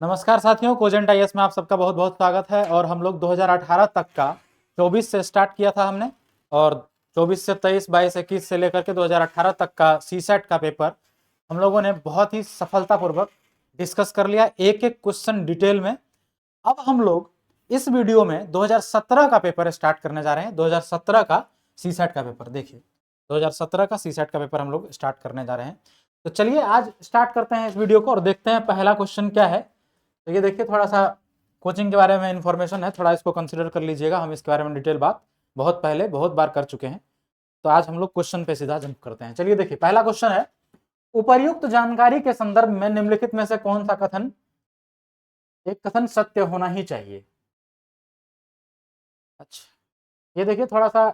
नमस्कार साथियों, cogent IAS में आप सबका बहुत बहुत स्वागत है। और हम लोग 2018 तक का 24 से स्टार्ट किया था हमने, और 24 से 23, 22, 21 से लेकर के 2018 तक का सीसेट का पेपर हम लोगों ने बहुत ही सफलतापूर्वक डिस्कस कर लिया, एक एक क्वेश्चन डिटेल में। अब हम लोग इस वीडियो में 2017 का पेपर स्टार्ट करने जा रहे हैं। 2017 का सीसेट का पेपर, देखिए 2017 का सीसेट का पेपर हम लोग स्टार्ट करने जा रहे हैं। तो चलिए आज स्टार्ट करते हैं इस वीडियो को और देखते हैं पहला क्वेश्चन क्या है। तो ये देखिए, थोड़ा सा कोचिंग के बारे में इन्फॉर्मेशन है, थोड़ा इसको कंसिडर कर लीजिएगा। हम इसके बारे में डिटेल बात बहुत पहले बहुत बार कर चुके हैं। तो आज हम लोग क्वेश्चन पे सीधा जंप करते हैं। चलिए देखिए, पहला क्वेश्चन है, उपर्युक्त जानकारी के संदर्भ में निम्नलिखित में से कौन सा कथन एक कथन सत्य होना ही चाहिए। अच्छा, ये देखिए थोड़ा सा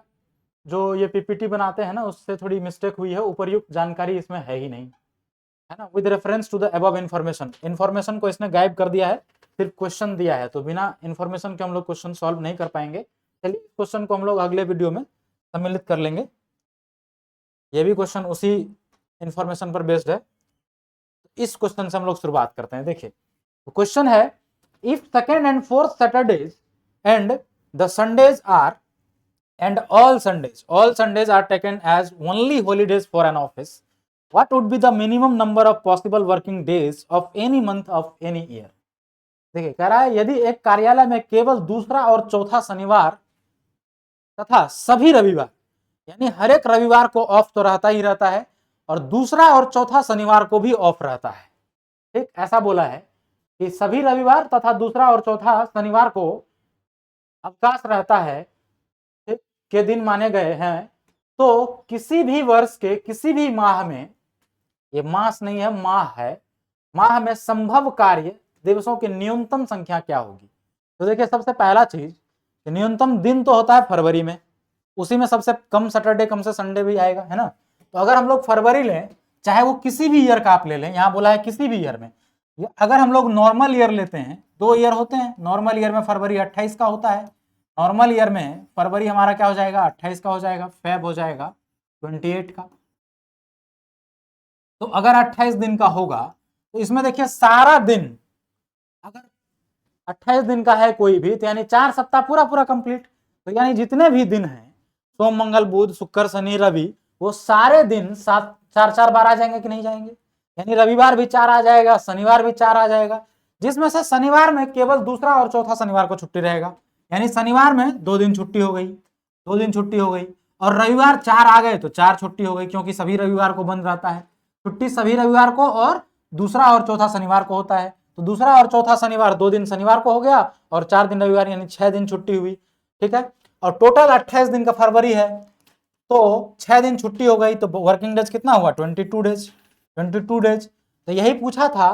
जो ये पीपीटी बनाते हैं ना, उससे थोड़ी मिस्टेक हुई है। उपर्युक्त जानकारी इसमें है ही नहीं, है ना। With reference to the above information को इसने गायब कर दिया है, सिर्फ क्वेश्चन दिया है। तो बिना इन्फॉर्मेशन के हम लोग क्वेश्चन सॉल्व नहीं कर पाएंगे। चलिए इस क्वेश्चन को हम लोग अगले वीडियो में सम्मिलित कर लेंगे। ये भी क्वेश्चन उसी इन्फॉर्मेशन पर बेस्ड है। इस क्वेश्चन से हम लोग शुरुआत करते हैं। देखिए क्वेश्चन है, if second and fourth Saturdays and the Sundays are and all Sundays are taken as only holidays for an office, what would be the minimum number of possible working days of any month of any year। देखिए कह रहा है, यदि एक कार्यालय में केवल दूसरा और चौथा शनिवार तथा सभी रविवार, यानी हर एक रविवार को ऑफ तो रहता ही रहता है, और दूसरा और चौथा शनिवार को भी ऑफ रहता है। ठीक, ऐसा बोला है कि सभी रविवार तथा दूसरा और चौथा शनिवार को अवकाश रहता है के दिन माने गए हैं। तो किसी भी वर्ष के किसी भी माह में, ये मास नहीं है माह है, माह में संभव कार्य दिवसों की न्यूनतम संख्या क्या होगी। तो देखिए सबसे पहला चीज, न्यूनतम दिन तो होता है फरवरी में, उसी में सबसे कम सैटरडे कम से संडे भी आएगा, है ना। तो अगर हम लोग फरवरी लें, चाहे वो किसी भी ईयर का आप ले लें, यहाँ बोला है किसी भी ईयर में, अगर हम लोग नॉर्मल ईयर लेते हैं, 2 ईयर होते हैं नॉर्मल ईयर में, फरवरी 28 का होता है। नॉर्मल ईयर में फरवरी हमारा क्या हो जाएगा, 28 का हो जाएगा, फेब हो जाएगा 28 का। तो अगर 28 दिन का होगा तो इसमें देखिए सारा दिन, अगर 28 दिन का है कोई भी, तो यानी 4 सप्ताह पूरा पूरा कंप्लीट। तो यानी जितने भी दिन हैं, सोम मंगल बुध शुक्र शनि रवि, वो सारे दिन 7 4 4 बार आ जाएंगे कि नहीं जाएंगे। यानी रविवार भी 4 आ जाएगा, शनिवार भी 4 आ जाएगा, जिसमें से शनिवार में केवल दूसरा और चौथा शनिवार को छुट्टी रहेगा। यानी शनिवार में 2 दिन छुट्टी हो गई, 2 दिन छुट्टी हो गई, और रविवार 4 आ गए तो 4 छुट्टी हो गई, क्योंकि सभी रविवार को बंद रहता है। छुट्टी सभी रविवार को और दूसरा और चौथा शनिवार को होता है। तो दूसरा और चौथा शनिवार 2 दिन शनिवार को हो गया, और 4 दिन रविवार, यानी 6 दिन छुट्टी हुई। ठीक है, और टोटल 28 दिन का फरवरी है, तो 6 दिन छुट्टी हो गई, तो वर्किंग डेज कितना हुआ, 22 डेज। तो यही पूछा था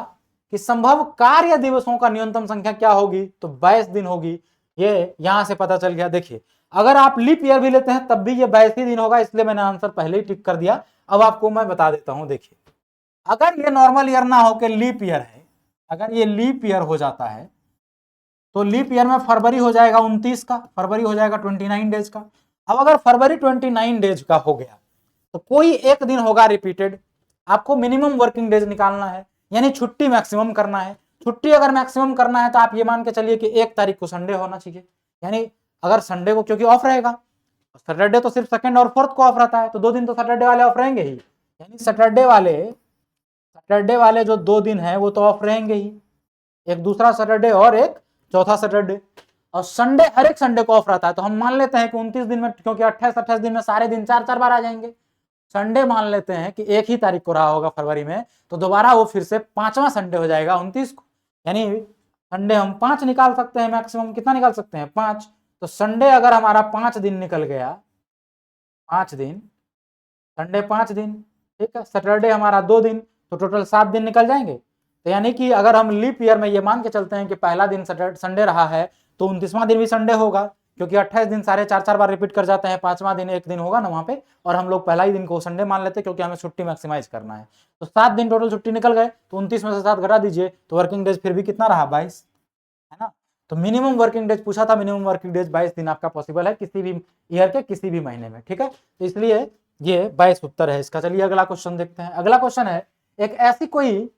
कि संभव कार्य दिवसों का न्यूनतम संख्या क्या होगी, तो 22 दिन होगी। ये यहां से पता चल गया। देखिए अगर आप लीप ईयर भी लेते हैं तब भी ये 22 ही दिन होगा, इसलिए मैंने आंसर पहले ही टिक कर दिया। अब आपको मैं बता देता हूं, देखिए अगर ये नॉर्मल ईयर ना होकर लीप ईयर है, अगर ये लीप ईयर हो जाता है, तो लीप ईयर में फरवरी हो जाएगा 29 का, फरवरी हो जाएगा 29 डेज का। अब अगर फरवरी 29 डेज का हो गया, तो कोई एक दिन होगा रिपीटेड। आपको मिनिमम वर्किंग डेज निकालना है, यानी छुट्टी मैक्सिमम करना है। छुट्टी अगर मैक्सिमम करना है तो आप ये मान के चलिए कि 1 तारीख को संडे होना चाहिए। यानी अगर संडे को, क्योंकि ऑफ रहेगा, सैटरडे तो सिर्फ सेकंड और फोर्थ को ऑफ रहता है, तो 2 दिन तो सैटरडे वाले ऑफ रहेंगे ही। यानी सैटरडे वाले जो 2 दिन है वो तो ऑफ रहेंगे ही, एक दूसरा सैटरडे और एक चौथा सैटरडे। और संडे, हर एक संडे को ऑफ रहता है, तो हम मान लेते हैं कि 29 दिन में, क्योंकि 28 दिन में सारे दिन 4 4 बार आ जाएंगे, संडे मान लेते हैं कि 1 ही तारीख को रहा होगा फरवरी में, तो दोबारा वो फिर से 5वां संडे हो जाएगा 29 को। यानी संडे हम 5 निकाल सकते हैं, मैक्सिमम कितना निकाल सकते हैं, 5। तो संडे अगर हमारा 5 दिन निकल गया, 5 दिन, संडे 5 दिन, ठीक है, सैटरडे हमारा 2 दिन, तो टोटल 7 दिन निकल जाएंगे। तो यानी कि अगर हम लीप ईयर में ये मान के चलते हैं कि पहला दिन संडे रहा है, तो 29वां दिन भी संडे होगा, क्योंकि 28 दिन सारे 4 4 बार रिपीट कर जाते हैं, 5वां दिन एक दिन होगा ना वहां पे, और हम लोग पहला ही दिन को संडे मान लेते हैं क्योंकि हमें छुट्टी मैक्सिमाइज करना है। तो 7 दिन टोटल छुट्टी निकल गए, तो 29 में से 7 घटा दीजिए, तो वर्किंग डेज फिर भी कितना रहा, 22, है ना। तो मिनिमम वर्किंग डेज पूछा था, मिनिमम वर्किंग डेज 22 दिन आपका पॉसिबल है किसी भी ईयर के किसी भी महीने में। ठीक है, तो इसलिए ये 22 उत्तर है इसका। चलिए अगला क्वेश्चन देखते हैं। अगला क्वेश्चन है, एक ऐसी कोई,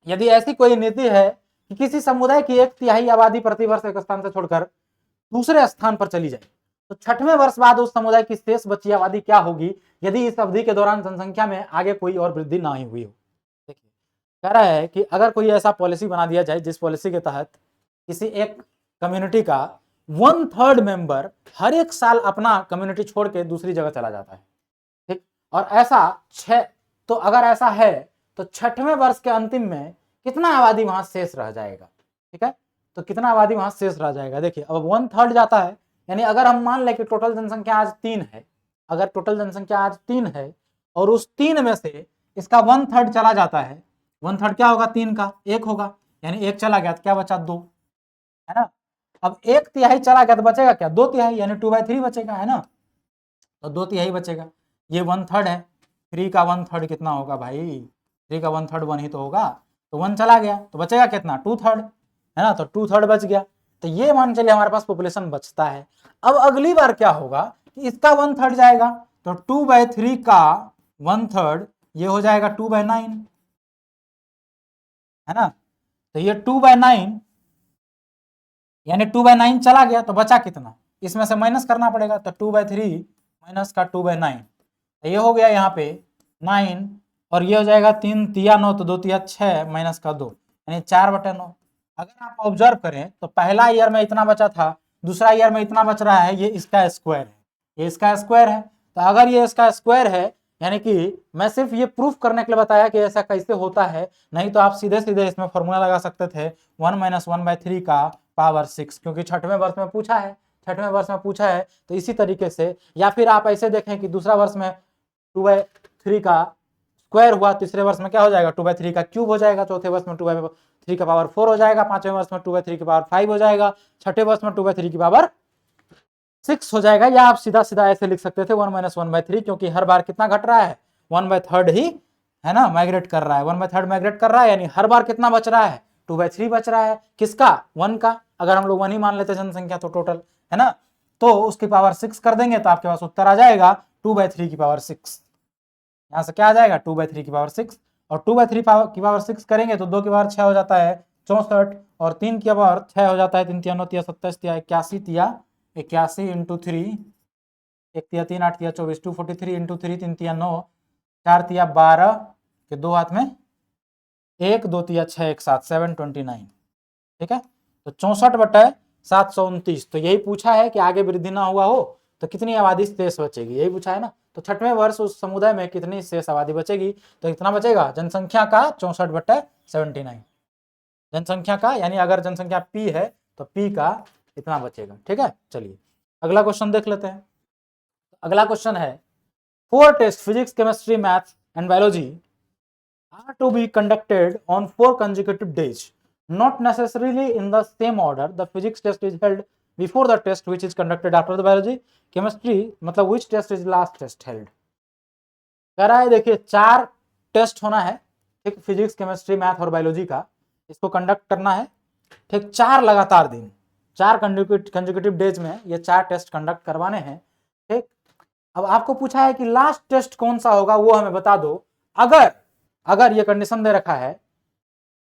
यदि ऐसी कोई नीति है कि किसी समुदाय की 1/3 आबादी प्रतिवर्ष एक स्थान से छोड़कर दूसरे स्थान पर चली जाए, तो 6वें वर्ष बाद उस समुदाय की शेष बची आबादी क्या होगी यदि इस अवधि के दौरान जनसंख्या में आगे कोई और वृद्धि ना ही हुई हो। देखिए कह रहा है कि अगर कोई ऐसा पॉलिसी बना दिया जाए जिस पॉलिसी के तहत किसी एक कम्युनिटी का 1/3 मेंबर हर एक साल अपना कम्युनिटी छोड़ के दूसरी जगह चला जाता है, ठीक, और ऐसा तो अगर ऐसा है तो 6वें वर्ष के अंतिम में कितना आबादी वहां शेष रह जाएगा, ठीक है, तो कितना आबादी वहां शेष रह जाएगा। देखिए अब 1/3 जाता है, यानी अगर हम मान लें कि टोटल जनसंख्या आज 3 है, अगर टोटल जनसंख्या आज 3 है और उस 3 में से इसका 1/3 चला जाता है, 1/3 क्या होगा, 3 का 1 होगा, यानी 1 चला गया तो क्या बचा, 2, है ना। अब 1/3 चला गया तो बचेगा क्या, 2/3, यानी 2/3 बचेगा, है ना, तो 2/3 बचेगा। ये 1/3 है, 3 का 1/3 कितना होगा भाई, 3 का 1/3 1 ही तो होगा, तो 1 चला गया तो बचेगा कितना, 2/3, है ना, तो 2/3 बच गया। तो ये मान चलिए हमारे पास पॉपुलेशन बचता है। अब अगली बार क्या होगा कि इसका 1/3 जाएगा, तो 2/3 का 1/3 ये हो जाएगा 2/9, है ना, तो ये 2/9 यानी 2/9 चला गया तो बचा कितना, इसमें से माइनस करना पड़ेगा, तो 2/3 माइनस का 2/9, तो ये हो गया यहाँ पे 9, और ये हो जाएगा 3 तिया 9, तो 2 तिया 6 माइनस का 2, यानी 4/9। अगर आप ऑब्जर्व करें तो पहला ईयर में इतना बचा था, दूसरा ईयर में इतना बच रहा है, ये इसका स्क्वायर है, ये इसका स्क्वायर है। तो अगर ये इसका स्क्वायर है, यानी कि मैं सिर्फ ये प्रूफ करने के लिए बताया कि ऐसा कैसे होता है, नहीं तो आप सीधे सीधे इसमें फॉर्मूला लगा सकते थे 1 - 1/3 का पावर 6, क्योंकि 6वें वर्ष में पूछा है, 6वें वर्ष में पूछा है, तो इसी तरीके से। या फिर आप ऐसे देखें कि दूसरा वर्ष में 2/3 का स्क्वायर हुआ, तीसरे वर्ष में क्या हो जाएगा, 2/3 का क्यूब हो जाएगा, चौथे वर्ष में 2/3 का पावर 4 हो जाएगा, 5वें वर्ष में 2/3 की पावर 5 हो जाएगा, 6ठे वर्ष में 2/3 की पावर 6 हो जाएगा। या आप सीधा सीधा ऐसे लिख सकते थे 1 - 1/3, क्योंकि हर बार कितना घट रहा है, 1/3 ही, है ना, माइग्रेट कर रहा है, 1/3 माइग्रेट कर रहा है, यानी हर बार कितना बच रहा है, 2/3 बच रहा है, किसका, 1 का। अगर हम लोग 1 ही मान लेते जनसंख्या तो टोटल, है ना, तो उसकी पावर 6 कर देंगे तो आपके पास उत्तर आ जाएगा 2/3 की पावर 6। यहाँ से क्या आ जाएगा, 2/3 की पावर 6, और 2/3 की पावर 6 करेंगे तो 2 की पावर 6 हो जाता है 64, और 3 की पावर 6 हो जाता है 3 तिया 9 तिया 27 तिया 81 तिया 81 इंटू 3, 1 तिया 3 8 तिया 24, 243 इंटू 3, 3 तिया 9, 4 तिया 12 के 2 हाथ में 1, 2 तिया 6 1 7 729, ठीक है, तो 64/729। तो यही पूछा है कि आगे वृद्धि ना हुआ हो तो कितनी आबादी शेष बचेगी, यही पूछा है ना। तो 6वें वर्ष उस समुदाय में कितनी शेष आबादी बचेगी, तो इतना बचेगा जनसंख्या का 64/79, जनसंख्या का, यानी अगर जनसंख्या P है तो P का इतना बचेगा, ठीक है। चलिए अगला क्वेश्चन देख लेते हैं। अगला क्वेश्चन है 4 test physics chemistry maths and biology are to be conducted on 4 consecutive days, not necessarily in the same order. The physics test is held before the test which is conducted after the biology. Chemistry मतलब which test is last test held. कह रहा है देखिए 4 test होना है, ठीक, physics chemistry math और biology का, इसको कंडक्ट करना है, ठीक, 4 लगातार दिन, 4 कंजिक्यूटिव डेज में ये 4 टेस्ट कंडक्ट करवाने हैं, ठीक। अब आपको पूछा है कि लास्ट टेस्ट कौन सा होगा वो हमें बता दो। अगर ये कंडीशन दे रखा है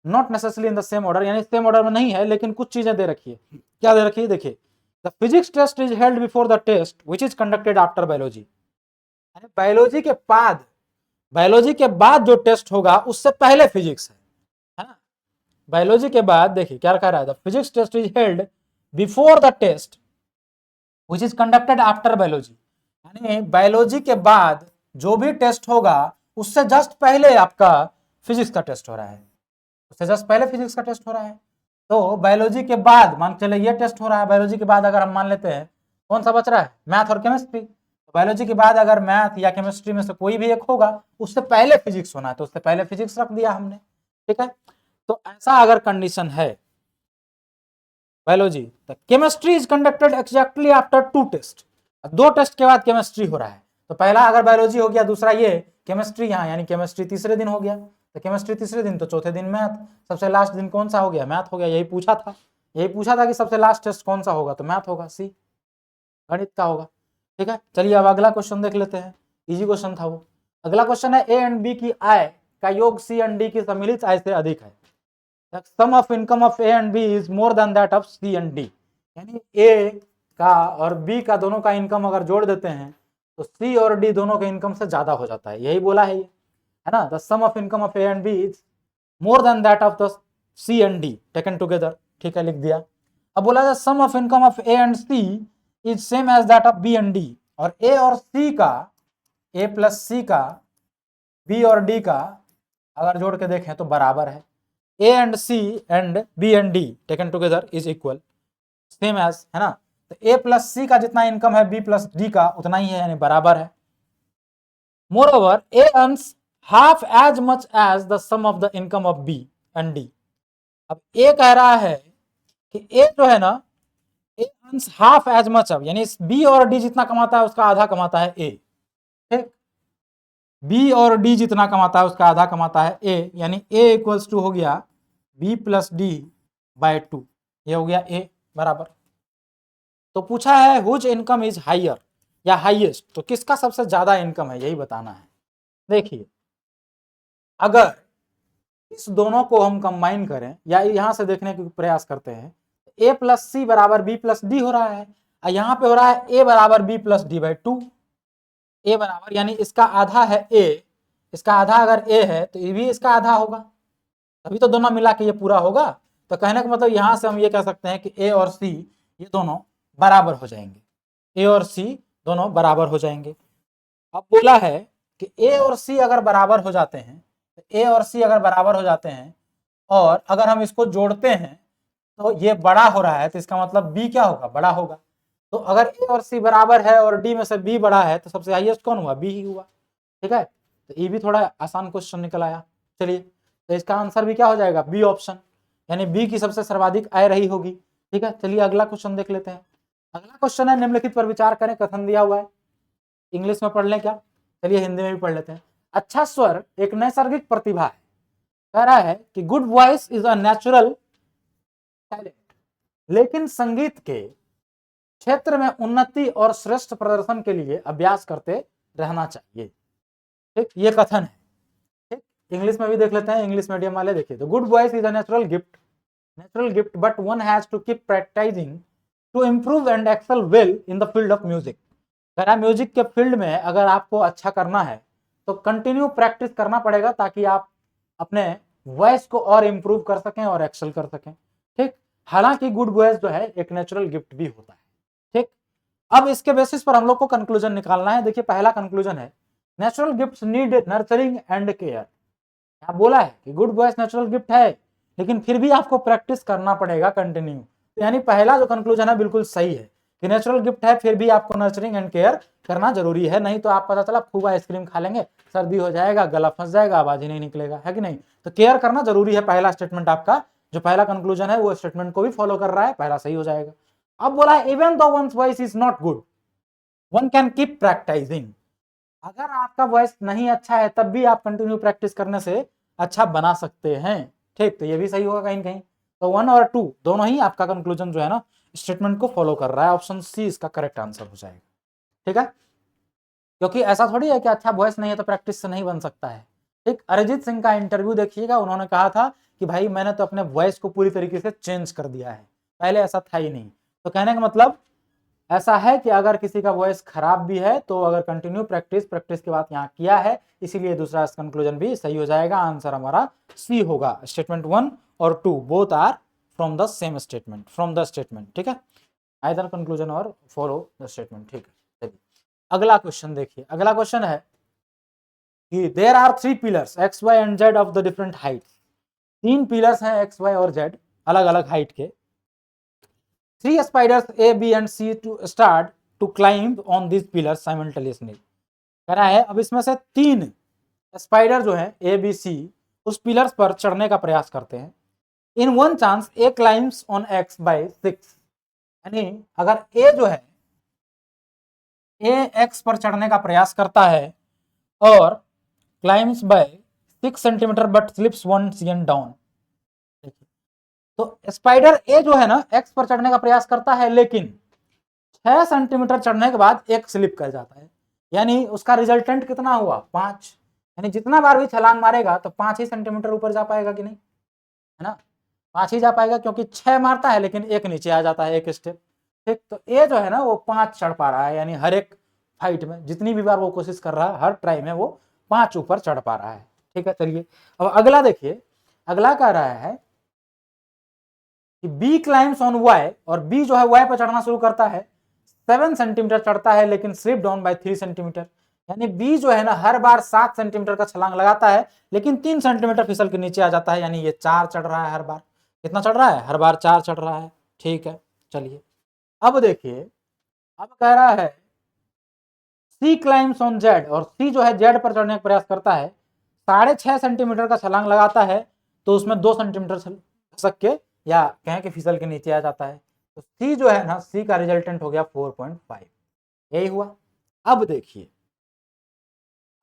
not necessarily in the same order, यानी सेम ऑर्डर में नहीं है, लेकिन कुछ चीजें दे रखी है, क्या दे रखी है, देखिए the physics test is held before the test which is conducted after biology, यानी बायोलॉजी के बाद जो टेस्ट होगा उससे पहले फिजिक्स है ना। बायोलॉजी के बाद देखिए क्या कह रहा है, the physics test is held before the test which is conducted after biology, यानी बायोलॉजी के बाद जो भी टेस्ट होगा उससे जस्ट पहले आपका फिजिक्स का टेस्ट हो रहा है, उससे जस्ट पहले फिजिक्स का टेस्ट हो रहा है। तो बायोलॉजी के बाद मान चले ये टेस्ट हो रहा है, बायोलॉजी के बाद अगर हम मान लेते हैं कौन सा बच रहा है, मैथ और केमिस्ट्री, तो बायोलॉजी के बाद अगर मैथ या केमिस्ट्री में से कोई भी एक होगा उससे पहले फिजिक्स होना है, तो उससे पहले फिजिक्स रख दिया हमने, ठीक है। तो ऐसा अगर कंडीशन है बायोलॉजी, तो chemistry is conducted exactly after 2 test, 2 test के बाद केमिस्ट्री हो रहा है, तो पहला अगर बायोलॉजी हो गया, दूसरा ये केमिस्ट्री यहाँ, यानी केमिस्ट्री तीसरे दिन हो गया, तो केमिस्ट्री तीसरे दिन, तो चौथे दिन मैथ, सबसे लास्ट दिन कौन सा हो गया, मैथ हो गया। यही पूछा था कि सबसे लास्ट टेस्ट कौन सा होगा, तो मैथ होगा, सी गणित का होगा, ठीक है। चलिए अब अगला क्वेश्चन देख लेते हैं, इजी क्वेश्चन था वो। अगला क्वेश्चन है ए एंड बी की आय का योग सी एंड डी की सम्मिलित आय से अधिक है। The sum of income of A and B is more than that of C and D, यानी ए का और बी का दोनों का इनकम अगर जोड़ देते हैं तो सी और डी दोनों के इनकम से ज्यादा हो जाता है, यही बोला है ये, है ना। The sum of income of A and B is more than that of the C and D taken together, ठीक है, लिख दिया। अब बोला the sum of income of A and C is same as that of B and D, और A और सी का, ए plus सी का बी और डी का अगर जोड़ के देखें तो बराबर है। A and C and B and D taken together is equal, same as, है ना। तो ए प्लस सी का जितना इनकम है बी प्लस डी का उतना ही है, यानी बराबर है। Moreover A earns half as much as the sum of the income of B and D. अब ए कह रहा है कि ए जो है ना, A earns half as much of, यानी बी और डी जितना कमाता है उसका आधा कमाता है ए, ठीक। बी और डी जितना कमाता है उसका आधा कमाता है ए, यानी ए इक्वल्स टू हो गया बी प्लस डी बाय 2, ये हो गया ए बराबर। तो पूछा है हुज इनकम इज हायर या हाईएस्ट, तो किसका सबसे ज्यादा इनकम है यही बताना है। देखिए अगर इस दोनों को हम कंबाइन करें या यहां से देखने का प्रयास करते हैं, ए प्लस सी बराबर बी प्लस डी हो रहा है, और यहां पे हो रहा है ए बराबर बी प्लस डी बाई 2, ए बराबर यानी इसका आधा है ए, इसका आधा अगर ए है तो ये भी इसका आधा होगा, तभी तो दोनों मिला के ये पूरा होगा। तो कहने का मतलब यहां से हम ये कह सकते हैं कि ए और सी ये दोनों बराबर हो जाएंगे, ए और सी दोनों बराबर हो जाएंगे। अब बोला है कि ए और सी अगर बराबर हो जाते हैं, ए और सी अगर बराबर हो जाते हैं और अगर हम इसको जोड़ते हैं तो ये बड़ा हो रहा है, तो इसका मतलब बी क्या होगा, बड़ा होगा। तो अगर ए और सी बराबर है और डी में से बी बड़ा है तो सबसे हाईएस्ट कौन हुआ, बी ही हुआ, ठीक है। तो ये भी थोड़ा आसान क्वेश्चन निकल आया। चलिए तो इसका आंसर भी क्या हो जाएगा, बी ऑप्शन, यानी बी की सबसे सर्वाधिक आय रही होगी, ठीक है। चलिए अगला क्वेश्चन देख लेते हैं। अगला क्वेश्चन है निम्नलिखित पर विचार करें, कथन दिया हुआ है, इंग्लिश में पढ़ लें क्या, चलिए हिंदी में भी पढ़ लेते हैं। अच्छा स्वर एक नैसर्गिक प्रतिभा है, कह रहा है कि good voice is a natural talent, लेकिन संगीत के क्षेत्र में उन्नति और श्रेष्ठ प्रदर्शन के लिए अभ्यास करते रहना चाहिए, ठीक, ये कथन है, ठीक। इंग्लिश में भी देख लेते हैं, इंग्लिश मीडियम वाले देखिए। तो good voice is a natural gift but one has to keep practicing to improve and excel well in the field of music. अगर म्यूजिक के फील्ड में अगर आपको अच्छा करना है तो कंटिन्यू प्रैक्टिस करना पड़ेगा ताकि आप अपने वॉइस को और इम्प्रूव कर सकें और एक्सेल कर सकें, ठीक। हालांकि गुड वॉइस जो है एक नेचुरल गिफ्ट भी होता है, ठीक। अब इसके बेसिस पर हम लोग को कंक्लूजन निकालना है। देखिए पहला कंक्लूजन है natural gifts need nurturing and care. यहाँ बोला है कि गुड वॉइस नेचुरल गिफ्ट है लेकिन फिर भी आपको प्रैक्टिस करना पड़ेगा कंटिन्यू, यानी पहला जो कंक्लूजन है बिल्कुल सही है कि नेचुरल गिफ्ट है फिर भी आपको नर्चरिंग एंड केयर करना जरूरी है, नहीं तो आप पता चला खूब आइसक्रीम खा लेंगे, सर्दी हो जाएगा, गला फंस जाएगा, आवाज ही नहीं निकलेगा, है कि नहीं। तो केयर करना जरूरी है, पहला स्टेटमेंट आपका जो पहला कंक्लूजन है वो स्टेटमेंट को भी फॉलो कर रहा है, पहला सही हो जाएगा। अब बोला है even though once voice is not good one can keep practicing. अगर आपका वॉइस नहीं अच्छा है तब भी आप कंटिन्यू प्रैक्टिस करने से अच्छा बना सकते हैं, ठीक। तो ये भी सही होगा कहीं कहीं। तो 1 और 2 दोनों ही आपका कंक्लूजन जो है ना स्टेटमेंट को फॉलो कर रहा है, ऑप्शन सी इसका करेक्ट आंसर हो जाएगा, ठीक है। क्योंकि ऐसा थोड़ी है कि अच्छा वॉइस नहीं है तो प्रैक्टिस से नहीं बन सकता है, ठीक। अरिजीत सिंह का इंटरव्यू देखिएगा, उन्होंने कहा था कि भाई मैंने तो अपने वॉइस को पूरी तरीके से चेंज कर दिया है, पहले ऐसा था ही नहीं। तो कहने का मतलब ऐसा है कि अगर किसी का वॉइस खराब भी है तो अगर कंटिन्यू प्रैक्टिस के बाद यहाँ किया है, इसीलिए दूसरा कंक्लूजन भी सही हो जाएगा, आंसर हमारा सी होगा। स्टेटमेंट 1 और 2 both are from the same statement, from the statement, ठीक है, आइदर कंक्लूजन और फॉलो द स्टेटमेंट, ठीक है। चलिए अगला क्वेश्चन देखिए। अगला क्वेश्चन है कि there are 3 pillars X Y and Z of the different height. 3 pillars हैं एक्स वाई और जेड अलग अलग हाइट के। 3 spiders A, B and C to start to climb on these pillars simultaneously। कह रहा है अब इसमें से 3 स्पाइडर जो है A, B, C उस पिलर्स पर चढ़ने का प्रयास करते हैं। In one chance A climbs on X by 6, यानी अगर A जो है A X पर चढ़ने का प्रयास करता है और climbs by 6 centimetre but slips 1 cm down. तो स्पाइडर ए जो है ना एक्स पर चढ़ने का प्रयास करता है लेकिन 6 सेंटीमीटर चढ़ने के बाद एक स्लिप कर जाता है, यानी उसका रिजल्टेंट कितना हुआ 5, यानी जितना बार भी छलांग मारेगा तो 5 ही सेंटीमीटर ऊपर जा पाएगा कि नहीं, है ना। 5 ही जा पाएगा क्योंकि 6 मारता है लेकिन एक नीचे आ जाता है एक स्टेप। ठीक, तो ये जो है ना वो 5 चढ़ पा रहा है, यानी हर एक फाइट में जितनी भी बार वो कोशिश कर रहा है हर ट्राई में वो 5 ऊपर चढ़ पा रहा है। ठीक है, चलिए अब अगला देखिए। अगला कह रहा है कि बी क्लाइम्स ऑन वाई, और बी जो है वाई पर चढ़ना शुरू करता है, 7 सेंटीमीटर चढ़ता है लेकिन स्लिप डाउन बाय 3 सेंटीमीटर। यानी बी जो है ना हर बार 7 सेंटीमीटर का छलांग लगाता है लेकिन 3 सेंटीमीटर फिसल के नीचे आ जाता है, यानी ये 4 चढ़ रहा है हर बार। कितना चढ़ रहा है? हर बार 4 चढ़ रहा है। ठीक है, चलिए अब देखिए। अब कह रहा है सी क्लाइम्स ऑन जेड, और सी जो है जेड पर चढ़ने का प्रयास करता है, 6.5 सेंटीमीटर का छलांग लगाता है तो उसमें 2 सेंटीमीटर खसक के या कहें कि फिसल के नीचे आ जाता है। तो सी जो है ना, सी का रिजल्टेंट हो गया 4.5। यही हुआ। अब देखिए,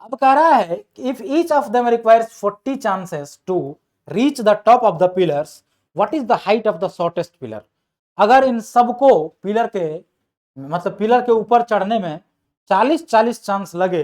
अब कह रहा है if each of them requires 40 chances to reach the top of the pillars, what is the height of the shortest pillar. अगर इन सबको पिलर के मतलब पिलर के ऊपर चढ़ने में 40-40 चांस लगे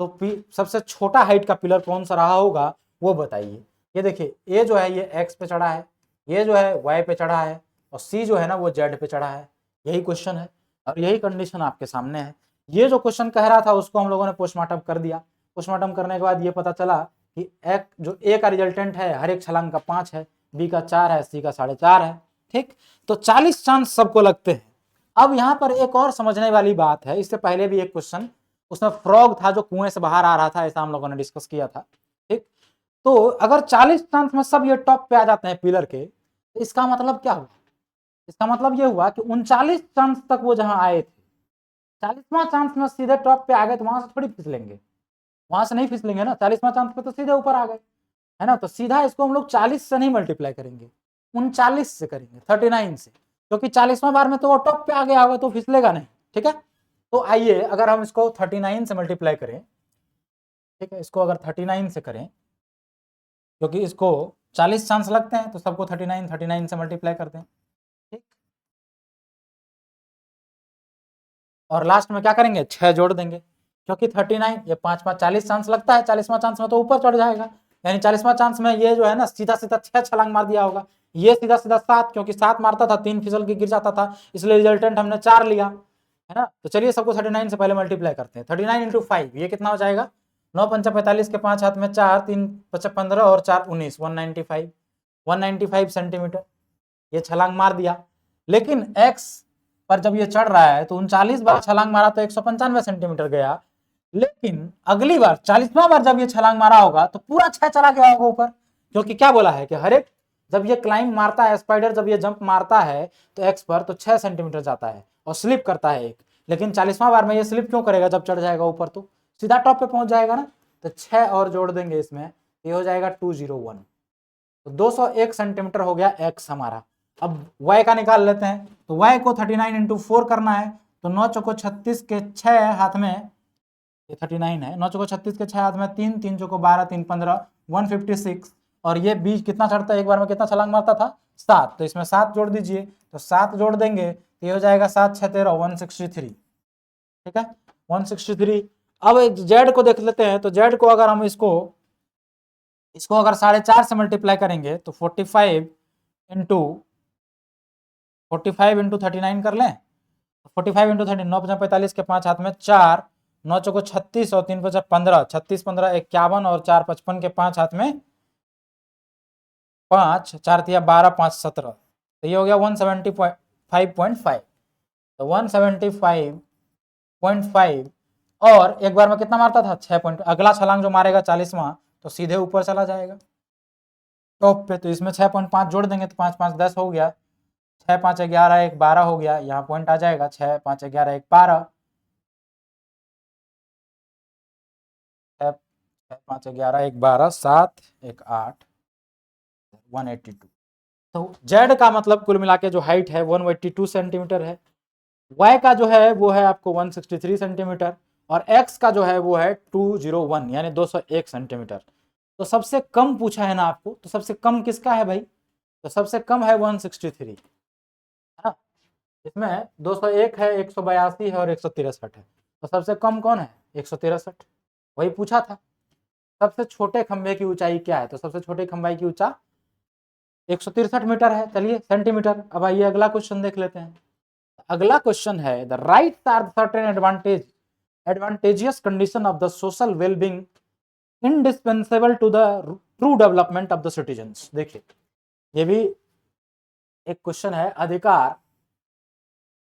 तो सबसे छोटा हाइट का पिलर कौन सा रहा होगा वो बताइए। ये देखिए, ये जो है ये एक्स पे चढ़ा है, ये जो है वाई पे चढ़ा है, और सी जो है ना वो जेड पे चढ़ा है। यही क्वेश्चन है और यही कंडीशन आपके सामने है। ये जो क्वेश्चन कह रहा था उसको हम लोगों ने पोस्टमार्टम कर दिया। पोस्टमार्टम करने के बाद ये पता चला कि एक जो ए का रिजल्टेंट है हर एक छलांग का 5 है, बी का 4 है, सी का 4.5 है। ठीक, तो 40 चांस सबको लगते हैं। अब यहाँ पर एक और समझने वाली बात है, इससे पहले भी एक क्वेश्चन उसमें फ्रॉग था जो कुएं से बाहर आ रहा था, ऐसा हम लोगों ने डिस्कस किया था। ठीक, तो अगर 40 चांस में सब ये टॉप पे आ जाते हैं पिलर के, तो इसका मतलब क्या हुआ? इसका मतलब ये हुआ कि 39 चांस तक वो जहां आए थे, 40वां चांस में सीधे टॉप पे आ गए तो वहां से थोड़ी फिसलेंगे, वहां से नहीं फिसलेंगे ना। 40वां चांस पे तो सीधे ऊपर आ गए, है ना। तो सीधा इसको हम लोग 40 से नहीं मल्टीप्लाई करेंगे, 39 से करेंगे, 39 से, क्योंकि 40वां बार में तो वो टॉप पे आ गया होगा तो फिसलेगा नहीं। ठीक है, तो आइए अगर हम इसको 39 से मल्टीप्लाई करें, ठीक है, इसको अगर 39 से करें, क्योंकि इसको 40 चांस लगते हैं तो सबको 39 से मल्टीप्लाई करते हैं। ठीक, और लास्ट में क्या करेंगे? 6 जोड़ देंगे, क्योंकि 39 ये 5 40 चांस लगता है, 40वां चांस में तो ऊपर चढ़ जाएगा, यानी 40वां चांस में ये जो है ना सीधा सीधा 6 छलांग मार दिया होगा, ये सीधा सीधा 7, क्योंकि 7 मारता था 3 फिसल के गिर जाता था, इसलिए रिजल्टेंट हमने 4 लिया, है ना। तो चलिए सबको 39 से पहले मल्टीप्लाई करते हैं। 39 इंटू 5 ये कितना हो जाएगा? 9 पंचा 45 के 5 हाथ में 4, 3 पचा 15 और 4 19, 195 सेंटीमीटर ये छलांग मार दिया। लेकिन एक्स पर जब ये चढ़ रहा है तो 39 बार छलांग मारा तो 195 सेंटीमीटर गया, लेकिन अगली बार 40वां बार जब ये छलांग मारा होगा तो पूरा 6 चला गया होगा ऊपर, क्योंकि क्या बोला है कि हर एक जब ये क्लाइंब मारता है, स्पाइडर जब ये जंप मारता है तो एक्स पर तो 6 सेंटीमीटर जाता है और स्लिप करता है एक, लेकिन 40वां बार में ये स्लिप क्यों करेगा? जब चढ़ जाएगा ऊपर तो सीधा टॉप पे पहुंच जाएगा ना। तो 6 और जोड़ देंगे इसमें, ये हो जाएगा 201, तो 201 सेंटीमीटर हो गया एक्स हमारा। अब y का निकाल लेते हैं, तो y को 39 इंटू 4 करना है, तो 9 चौको 36 के 6 हाथ में, ये 39 है, 9 चौको 36 के 6 हाथ में 3, 3 चौको 12, 3 15, 156, और ये बीच कितना चढ़ता है? एक बार में कितना छलांग मारता था? 7, तो इसमें 7 जोड़ दीजिए, तो 7 जोड़ देंगे तो ये हो जाएगा 7 6 13, 163। ठीक है, 163। अब जेड को देख लेते हैं, तो जेड को अगर हम इसको अगर 4.5 से मल्टीप्लाई करेंगे तो 45 इंटू 39 कर लें, 45 इंटू 30, 9 45 के 5 हाथ में 4, 9 चौको 36 और 3 5 15, 36 15 51 और 4 55 के 5 हाथ में 5, 4 तिया 12, 5 17, तो ये हो गया 175.5। तो 175.5, और एक बार में कितना मारता था? 6 पॉइंट। अगला छलांग जो मारेगा 40वां तो सीधे ऊपर चला जाएगा टॉप पे, तो इसमें 6.5 जोड़ देंगे तो 5 5 10 हो गया, 6 5 11 1 12 हो गया, यहाँ पॉइंट आ जाएगा 6 5 11 1 12, 6 5 11 1 12 7 1 8, 182। तो जेड का मतलब कुल मिला के जो हाइट है 182 सेंटीमीटर है, वाई का जो है वो है आपको 163 सेंटीमीटर, और एक्स का जो है वो है 201 यानी 201 सेंटीमीटर। तो सबसे कम पूछा है ना आपको, तो सबसे कम किसका है भाई? तो सबसे कम है 163, है ना। इसमें 201 है, 182 है और 163 है, तो सबसे कम कौन है? 163, वही पूछा था। सबसे छोटे खंभे की ऊंचाई क्या है? तो सबसे छोटे खंभे की 163 मीटर है। चलिए सेंटीमीटर। अब आइए अगला क्वेश्चन देख लेते हैं। अगला क्वेश्चन है the rights are certain advantageous condition of the social wellbeing indispensable to the true development of the citizens. देखिए ये भी एक क्वेश्चन है, अधिकार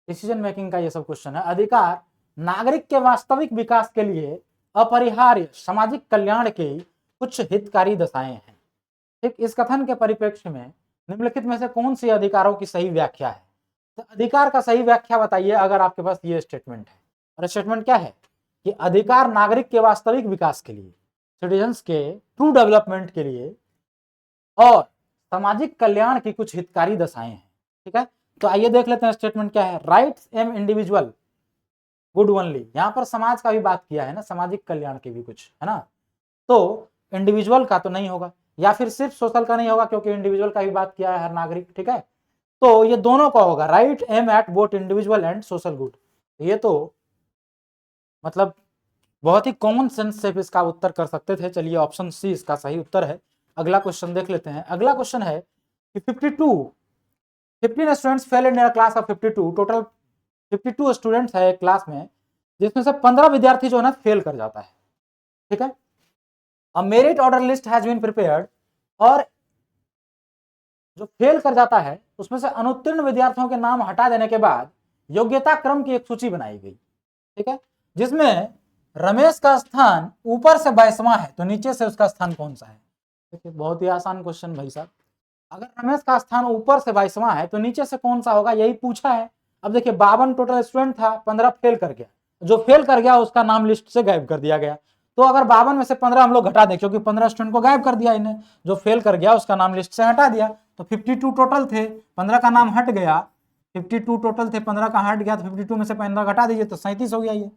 डिसीजन मेकिंग का ये सब क्वेश्चन है। अधिकार नागरिक के वास्तविक विकास के लिए अपरिहार्य सामाजिक कल्याण की कुछ हितकारी दशाएं हैं। ठीक, इस कथन के परिप्रेक्ष्य में निम्नलिखित में से कौन सी अधिकारों की सही व्याख्या है? तो अधिकार का सही व्याख्या बताइए अगर आपके पास ये स्टेटमेंट है। और स्टेटमेंट क्या है कि अधिकार नागरिक के वास्तविक विकास के लिए, सिटीजन्स के ट्रू डेवलपमेंट के लिए और सामाजिक कल्याण की कुछ हितकारी दशाएं हैं। ठीक है, तो आइए देख लेते हैं स्टेटमेंट क्या है। Rights aim individual good only, यहां पर समाज का भी बात किया है ना, सामाजिक कल्याण की भी कुछ है ना, तो इंडिविजुअल का तो नहीं होगा, या फिर सिर्फ सोशल का नहीं होगा क्योंकि इंडिविजुअल का भी बात किया है हर नागरिक। ठीक है, तो ये दोनों का होगा। Right aim at both individual and social good. ये तो मतलब बहुत ही कॉमन सेंस से इसका उत्तर कर सकते थे। चलिए ऑप्शन सी इसका सही उत्तर है। अगला क्वेश्चन देख लेते हैं। अगला क्वेश्चन है कि 15 students fail in a class of 52, total 52 students है एक क्लास में, जिसमें से 15 विद्यार्थी जो है ना फेल कर जाता है। ठीक है, a merit order list has been prepared, और जो फेल कर जाता है उसमें से अनुत्तीर्ण विद्यार्थियों के नाम हटा देने के बाद योग्यता क्रम की एक सूची बनाई गई। ठीक है, जिसमें रमेश का स्थान ऊपर से 22वां है, तो नीचे से उसका स्थान कौन सा है? देखिए बहुत ही आसान क्वेश्चन भाई साहब। अगर रमेश का स्थान ऊपर से 22वां है तो नीचे से कौन सा होगा, यही पूछा है। अब देखिए 52 टोटल स्टूडेंट था, 15 फेल कर गया, जो फेल कर गया उसका नाम लिस्ट से गायब कर दिया गया। तो अगर 52 में से 15 हम लोग घटा दें, क्योंकि 15 स्टूडेंट को गायब कर दिया इन्हें, जो फेल कर गया उसका नाम लिस्ट से हटा दिया, तो 52 टोटल थे, 15 का नाम हट गया। 52 टोटल थे, 15 का हट गया, तो 52 में से 15 घटा दीजिए तो 37 हो गया। ये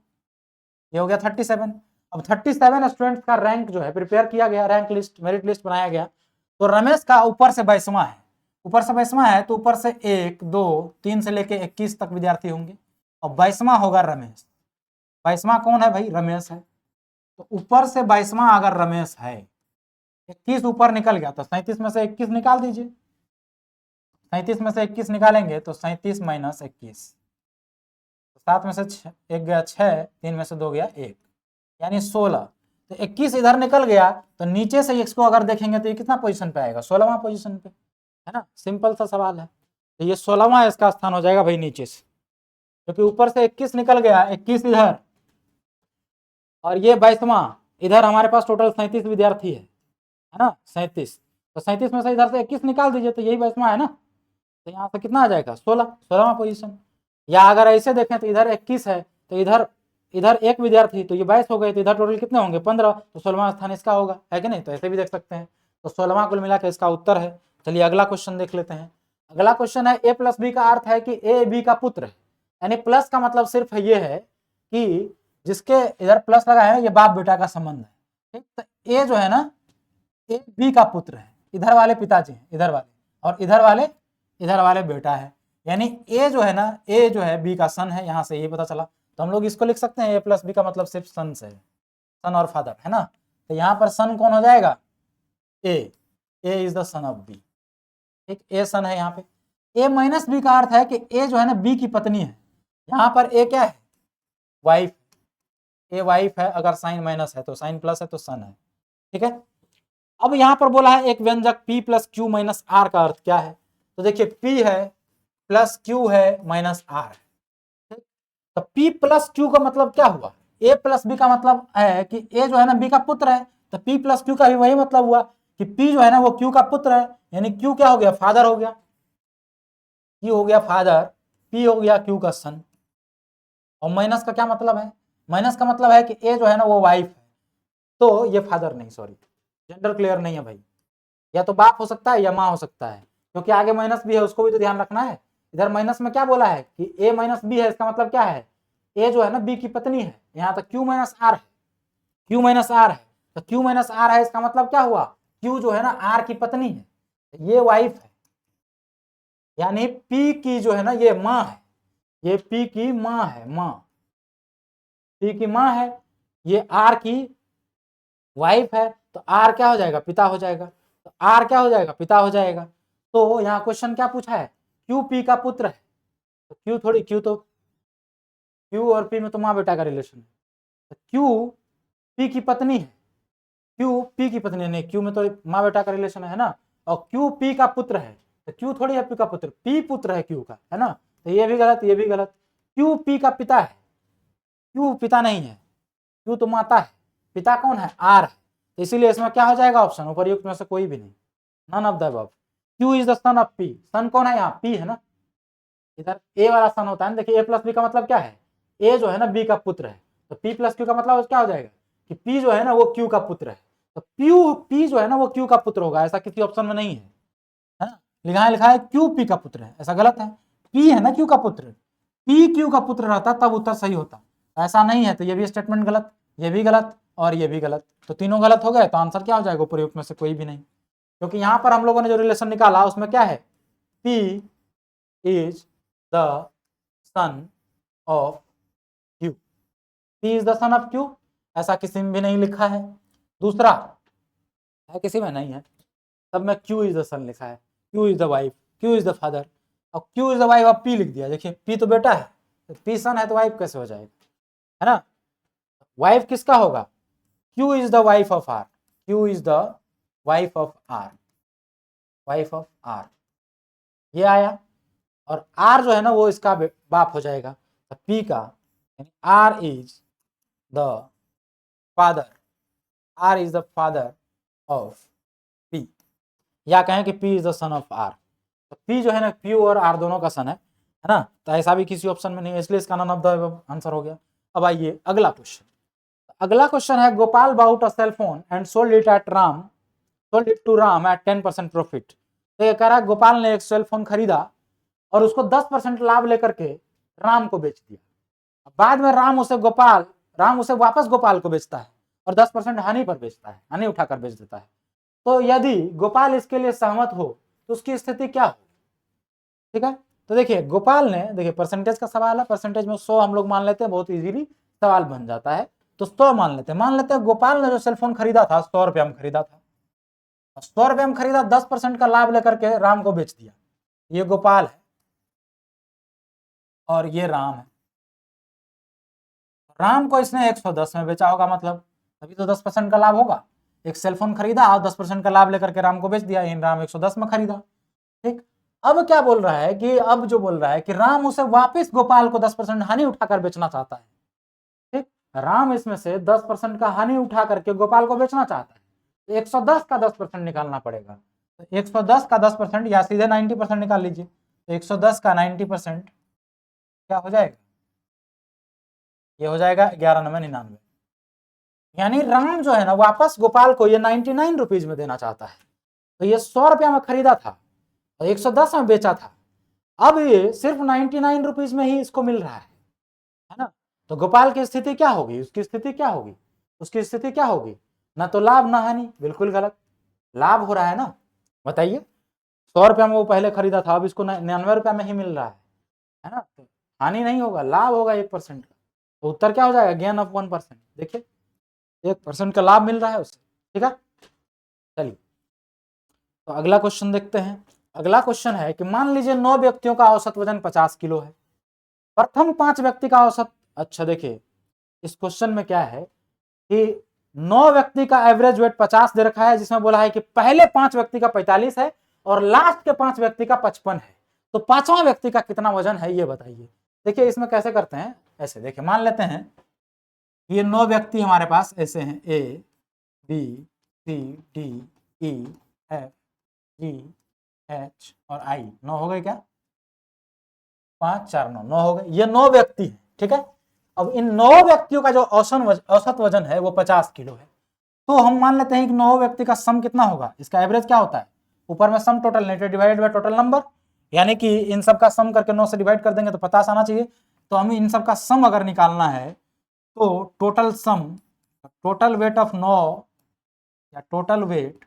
हो गया 37। अब 37 स्टूडेंट्स का रैंक जो है प्रिपेयर किया गया, रैंक लिस्ट मेरिट लिस्ट बनाया गया। तो रमेश का ऊपर से 22वां है, ऊपर से 22वां है तो ऊपर से 1 2 3 से लेके 21 तक विद्यार्थी होंगे, और 22वां होगा रमेश। 22वां कौन है भाई? रमेश है। तो ऊपर से 22वां अगर रमेश है, 21 ऊपर निकल गया तो 37 में से 21 निकाल दीजिए। 37 में से 21 निकालेंगे तो 37 माइनस 21, 7 में से 1 गया 6, 3 में से 2 गया 1, यानी 16। तो 21 इधर निकल गया तो नीचे से इसको अगर देखेंगे तो ये कितना पोजीशन पे आएगा? 16वां पोजीशन पे, है ना। सिंपल सा सवाल है। तो ये 16वां इसका स्थान हो जाएगा भाई नीचे से, क्योंकि ऊपर से 21 निकल गया, 21 इधर और ये 22वां इधर। हमारे पास टोटल 37 विद्यार्थी है ना, 37। तो 37 में से इधर से 21 निकाल दीजिए तो यही 22वां है ना। तो यहाँ से कितना आ जाएगा? 16वां पोजीशन। या अगर ऐसे देखें तो इधर 21 है तो इधर एक विद्यार्थी, तो ये 22 हो गए, तो इधर टोटल कितने होंगे? 15, तो 16वां स्थान इसका होगा, है कि नहीं? तो ऐसे भी देख सकते हैं। तो 16वां कुल मिला के इसका उत्तर है। चलिए अगला क्वेश्चन देख लेते हैं। अगला क्वेश्चन है ए प्लस बी का अर्थ है कि ए बी का पुत्र है। यानी प्लस का मतलब सिर्फ ये है कि जिसके इधर प्लस लगा है ये बाप बेटा का संबंध है। ठीक, तो ए जो है ना, ए बी का पुत्र है, इधर वाले पिताजी हैं इधर वाले, और इधर वाले बेटा है। यानी ए जो है ना, ए जो है बी का सन है, यहाँ से ये पता चला। तो हम लोग इसको लिख सकते हैं ए प्लस बी का मतलब सिर्फ सन से है, सन और फादर, है ना। तो यहाँ पर सन कौन हो जाएगा? A is the son of B. ठीक, ए सन है यहाँ पे। ए माइनस बी का अर्थ है कि ए जो है ना बी की पत्नी है। यहाँ पर ए क्या है? वाइफ। ए वाइफ है, अगर साइन माइनस है तो साइन प्लस है तो सन है। ठीक है, अब यहाँ पर बोला है एक व्यंजक P plus Q minus R का अर्थ क्या है? तो देखिए P है प्लस Q है माइनस R है। तो P प्लस Q का मतलब क्या हुआ? A प्लस B का मतलब है कि A जो है ना B का पुत्र है, तो P प्लस Q का भी वही मतलब हुआ कि P जो है ना वो Q का पुत्र है, यानी Q क्या हो गया? फादर हो गया। Q हो गया फादर, P हो गया Q का सन। और माइनस का क्या मतलब है? माइनस का मतलब है कि A जो है ना वो वाइफ है, तो ये फादर नहीं, सॉरी जेंडर क्लियर नहीं है भाई, या तो बाप हो सकता है या माँ हो सकता है, क्योंकि आगे माइनस भी है, उसको भी तो ध्यान रखना है। इधर माइनस में क्या बोला है कि ए माइनस बी है, इसका मतलब क्या है? ए जो है ना बी की पत्नी है। यहाँ तक क्यू माइनस आर है, क्यू माइनस आर है, तो क्यू माइनस आर है, इसका मतलब क्या हुआ? क्यू जो है ना आर की पत्नी है, ये वाइफ है, यानी पी की जो है ना ये माँ है, ये पी की माँ है, माँ पी की माँ है, ये आर की वाइफ है, तो आर क्या हो जाएगा? पिता हो जाएगा। तो आर क्या हो जाएगा? पिता हो जाएगा। तो यहाँ क्वेश्चन क्या पूछा है, क्यू पी का पुत्र है, तो क्यू थोड़ी, क्यू तो क्यू और पी में तो माँ बेटा का रिलेशन है, तो क्यू पी की पत्नी है, क्यू पी की पत्नी नहीं, क्यू में तो माँ बेटा का रिलेशन है ना, और क्यू पी का पुत्र है, तो क्यू थोड़ी है पी का पुत्र, पी पुत्र है क्यू का, है ना, तो ये भी गलत, ये भी गलत। क्यू पी का पिता है, क्यू पिता नहीं है, क्यू तो माता है, पिता कौन है, आर है, तो इसीलिए इसमें क्या हो जाएगा ऑप्शन, उपर्युक्त में से कोई भी नहीं, none of the above. Q is the son of P, son कौन है यहाँ, पी है ना, इधर ए वाला सन होता है ना, देखिए ए प्लस बी का मतलब क्या है, ए जो है ना बी का पुत्र है, तो पी प्लस क्यू का मतलब क्या हो जाएगा कि पी जो है ना वो क्यू का पुत्र है, तो पी जो है ना वो क्यू का पुत्र होगा, ऐसा किसी ऑप्शन में नहीं है, है ना, लिखा है क्यू पी का पुत्र है, ऐसा गलत है, पी है ना क्यू का पुत्र, पी क्यू का पुत्र रहता तब उत्तर सही होता, ऐसा नहीं है, तो ये भी स्टेटमेंट गलत, ये भी गलत और ये भी गलत, तो तीनों गलत हो गए, तो आंसर क्या हो जाएगा, उपयुक्त में से कोई भी नहीं, क्योंकि यहां पर हम लोगों ने जो रिलेशन निकाला उसमें क्या है, P is the son of Q, P is the son of Q, ऐसा किसी में भी नहीं लिखा है। दूसरा है, किसी में नहीं है, सब में क्यू इज द सन लिखा है, Q is the wife, Q is the father, और क्यू इज द वाइफ अब पी लिख दिया, देखिए पी तो बेटा है, तो पी सन है तो वाइफ कैसे हो जाएगा, है ना, वाइफ किसका होगा, Q is the wife of R, Q is the wife of R, wife of R, ये आया, और आर जो है ना वो इसका बाप हो जाएगा, तो पी का यानी R is the father, R is the father of P, या कहें कि P is the son of R, तो पी जो है ना पी और आर दोनों का सन है ना, तो ऐसा भी किसी ऑप्शन में नहीं है, इसलिए इसका नन ऑफ द आंसर हो गया। अब आइए अगला क्वेश्चन, अगला क्वेश्चन है, Gopal bought a cell phone and sold it to Ram at 10% profit, तो ये कह रहा है गोपाल ने एक सेल फोन खरीदा और उसको 10% लाभ लेकर के राम को बेच दिया, बाद में राम उसे वापस गोपाल को बेचता है और 10% हानि पर बेचता है, हानि उठाकर बेच देता है, तो यदि गोपाल इसके लिए सहमत हो तो उसकी स्थिति क्या हो, ठीक है, तो देखिए गोपाल ने, देखिए परसेंटेज का सवाल है, परसेंटेज में 100 हम लोग मान लेते हैं, बहुत इजीली सवाल बन जाता है, तो 100 मान लेते हैं गोपाल ने जो सेलफोन खरीदा था 100 रुपया में खरीदा था, 100 रुपये में खरीदा, 10% का लाभ लेकर के राम को बेच दिया, ये गोपाल है और ये राम है, राम को इसने 110 में बेचा होगा, मतलब अभी तो 10% का लाभ होगा, एक सेलफोन खरीदा और 10% का लाभ लेकर के राम को बेच दिया, इन राम 110 में खरीदा, ठीक। अब क्या बोल रहा है कि अब जो बोल रहा है कि राम उसे वापस गोपाल को 10% हानि उठाकर बेचना चाहता है, ठीक, राम इसमें से 10% का हानि उठा करके गोपाल को बेचना चाहता है, तो 110 का 10% निकालना पड़ेगा, तो 110 का 10% या सीधे 90% निकाल लीजिए, तो 110 का 90% क्या हो जाएगा, ये हो जाएगा 11,99, यानी राम जो है ना वापस गोपाल को ये 99 रुपीज में देना चाहता है, तो ये 100 रुपया में खरीदा था और 110 में बेचा था, अब ये सिर्फ 99 रुपीज में ही इसको मिल रहा है ना, तो गोपाल की स्थिति क्या होगी, उसकी स्थिति क्या होगी, उसकी स्थिति क्या होगी, ना तो लाभ ना हानि, बिल्कुल गलत, लाभ हो रहा है ना, बताइए 100 रुपया में वो पहले खरीदा था, अब इसको 99 रुपया में ही मिल रहा है ना, तो हानि नहीं होगा, लाभ होगा 1% का, तो उत्तर क्या हो जाएगा, गेन ऑफ 1%, देखिए 1% का लाभ मिल रहा है उसे, ठीक है। चलिए तो अगला क्वेश्चन देखते हैं, अगला क्वेश्चन है कि मान लीजिए 9 व्यक्तियों का औसत वजन 50 किलो है, प्रथम 5 व्यक्ति का औसत, अच्छा देखिए इस क्वेश्चन में क्या है कि 9 व्यक्ति का एवरेज वेट 50 दे रखा है, जिसमें बोला है कि पहले 5 व्यक्ति का 45 है और लास्ट के 5 व्यक्ति का 55 है, तो 5वां व्यक्ति का कितना वजन है ये बताइए। देखिए इसमें कैसे करते हैं, ऐसे देखिए मान लेते हैं ये 9 व्यक्ति हमारे पास ऐसे हैं, A B C D E F G H और आई, 9 हो गए क्या, 5 4 9, 9 हो गए, ये 9 व्यक्ति हैं, ठीक है। अब इन 9 व्यक्तियों का जो औसत वजन है वो 50 किलो है, तो हम मान लेते हैं कि 9 व्यक्ति का सम कितना होगा, इसका एवरेज क्या होता है, ऊपर में sum total netted divided by total number, यानी कि इन सब का सम करके 9 से डिवाइड कर देंगे तो 50 आना चाहिए, तो हमें इन सब का सम अगर निकालना है तो total sum, total weight of 9 या टोटल वेट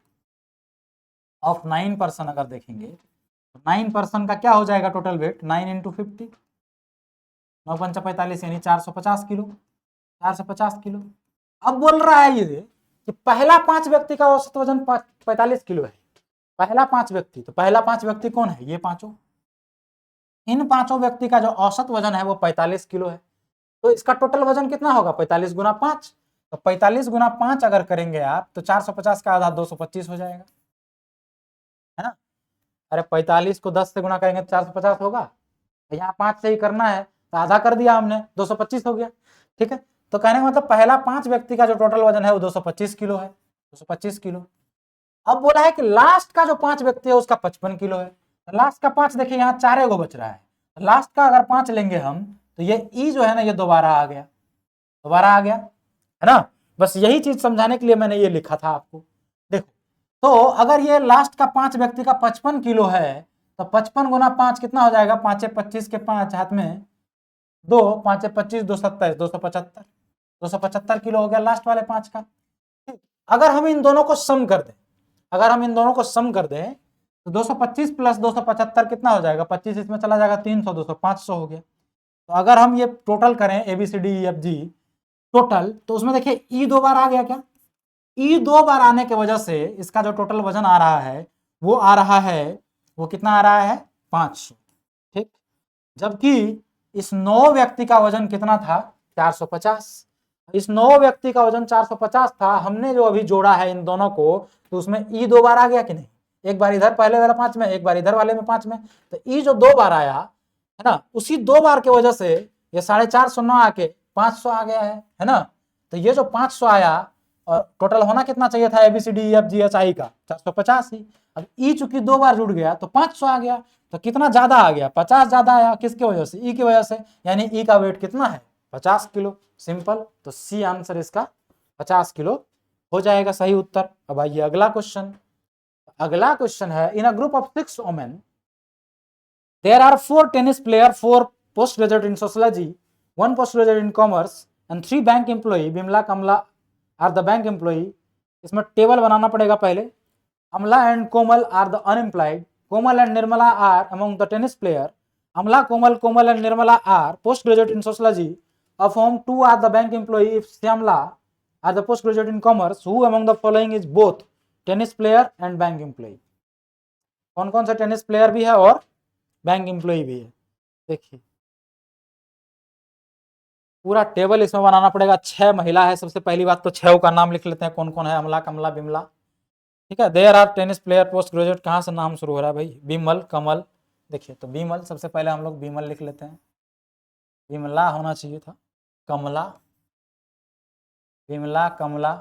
ऑफ 9 पर्सन अगर देखेंगे तो 9 पर्सन का क्या हो जाएगा टोटल वेट, 9 इंटू 50, 9 पंचा 45 यानी 450 किलो, 450 किलो। अब बोल रहा है ये कि पहला 5 व्यक्ति का औसत वजन 45 किलो है, पहला 5 व्यक्ति, तो पहला 5 व्यक्ति कौन है? ये पांचों। इन पांचों व्यक्ति का जो औसत वजन है वो 45 किलो है। तो इसका टोटल वजन कितना होगा? 45 गुना 5। तो 45 गुना 5 अगर करेंगे आप तो 450 का आधा 225 हो जाएगा, है ना। अरे 45 को 10 से गुना करेंगे तो 450 होगा, यहाँ 5 से ही करना है तो आधा कर दिया हमने, 225 हो गया। ठीक है, तो कहने का मतलब पहला 5 व्यक्ति का जो टोटल वजन है वो 225 किलो है, 225 किलो। अब बोला है कि लास्ट का जो 5 व्यक्ति है उसका 55 किलो है। लास्ट का 5 देखिए यहाँ 4 गो बच रहा है, लास्ट का अगर 5 लेंगे हम तो ये ई जो है ना ये दोबारा आ गया, दोबारा आ गया, है ना। बस यही चीज समझाने के लिए मैंने ये लिखा था आपको। देखो, तो अगर ये लास्ट का 5 व्यक्ति का 55 किलो है तो 55 गुना 5 कितना हो जाएगा? 5 25 के 5 हाथ में 2, 5 25 2 27 275, 275 किलो हो गया लास्ट वाले 5 का। अगर हम इन दोनों को सम कर दें, अगर हम इन दोनों को सम कर दें तो 225 प्लस 275 कितना हो जाएगा? 25 इसमें चला जाएगा, 300 200 500 हो गया। तो अगर हम ये टोटल करें A B C D E F G total, तो उसमें देखिए ई 2 बार आ गया क्या? ई 2 बार आने की वजह से इसका जो टोटल वजन आ रहा है वो आ रहा है, वो कितना आ रहा है? 500। ठीक, जबकि इस 9 व्यक्ति का वजन कितना था? 450। इस 9 व्यक्ति का वजन 450 था, हमने जो अभी जोड़ा है इन दोनों को तो उसमें ई 2 बार आ गया कि नहीं? एक बार इधर पहले वाला 5 में, एक बार इधर वाले में 5 में, तो ई जो 2 बार आया है ना, उसी 2 बार की वजह से ये 450 न आके 500 आ गया है ना। तो ये जो 500 आया और टोटल होना कितना चाहिए था ABCD F G H I का? 450 ही। अब ई चूंकि 2 बार जुड़ गया तो 500 आ गया, तो कितना ज्यादा आ गया? 50 ज्यादा आया, किसकी वजह से? ई की वजह से, यानी ई का वेट कितना है? 50 किलो। सिंपल, तो सी आंसर इसका 50 किलो हो जाएगा सही उत्तर। अब आइए अगला क्वेश्चन। अगला क्वेश्चन है, in a group of 6 women there are 4 tennis players, 4 postgraduate in sociology, 1 postgraduate in commerce and 3 bank employee. Bimla, Kamla are the bank employee. इसमें टेबल बनाना पड़ेगा पहले। Amla and Komal are the unemployed. Komal and Nirmala are among the tennis player. Amla, Komal and Nirmala are postgraduate in sociology, of whom 2 are the bank employee. If Shyamla are the postgraduate in commerce, who among the following is both tennis player and bank employee? कौन कौन सा tennis player भी है और bank employ भी है? देखिए पूरा टेबल इसमें बनाना पड़ेगा। 6 महिला है, सबसे पहली बात तो 6 का नाम लिख लेते हैं कौन कौन है। अमला, कमला, बिमला। ठीक है, there are tennis player post graduate, कहाँ से नाम शुरू हो रहा है भाई? बिमल, कमल। देखिए तो बिमल, सबसे पहले हम लोग बिमल लिख लेते हैं, बिमला होना चाहिए था, कमला, बिमला, कमला।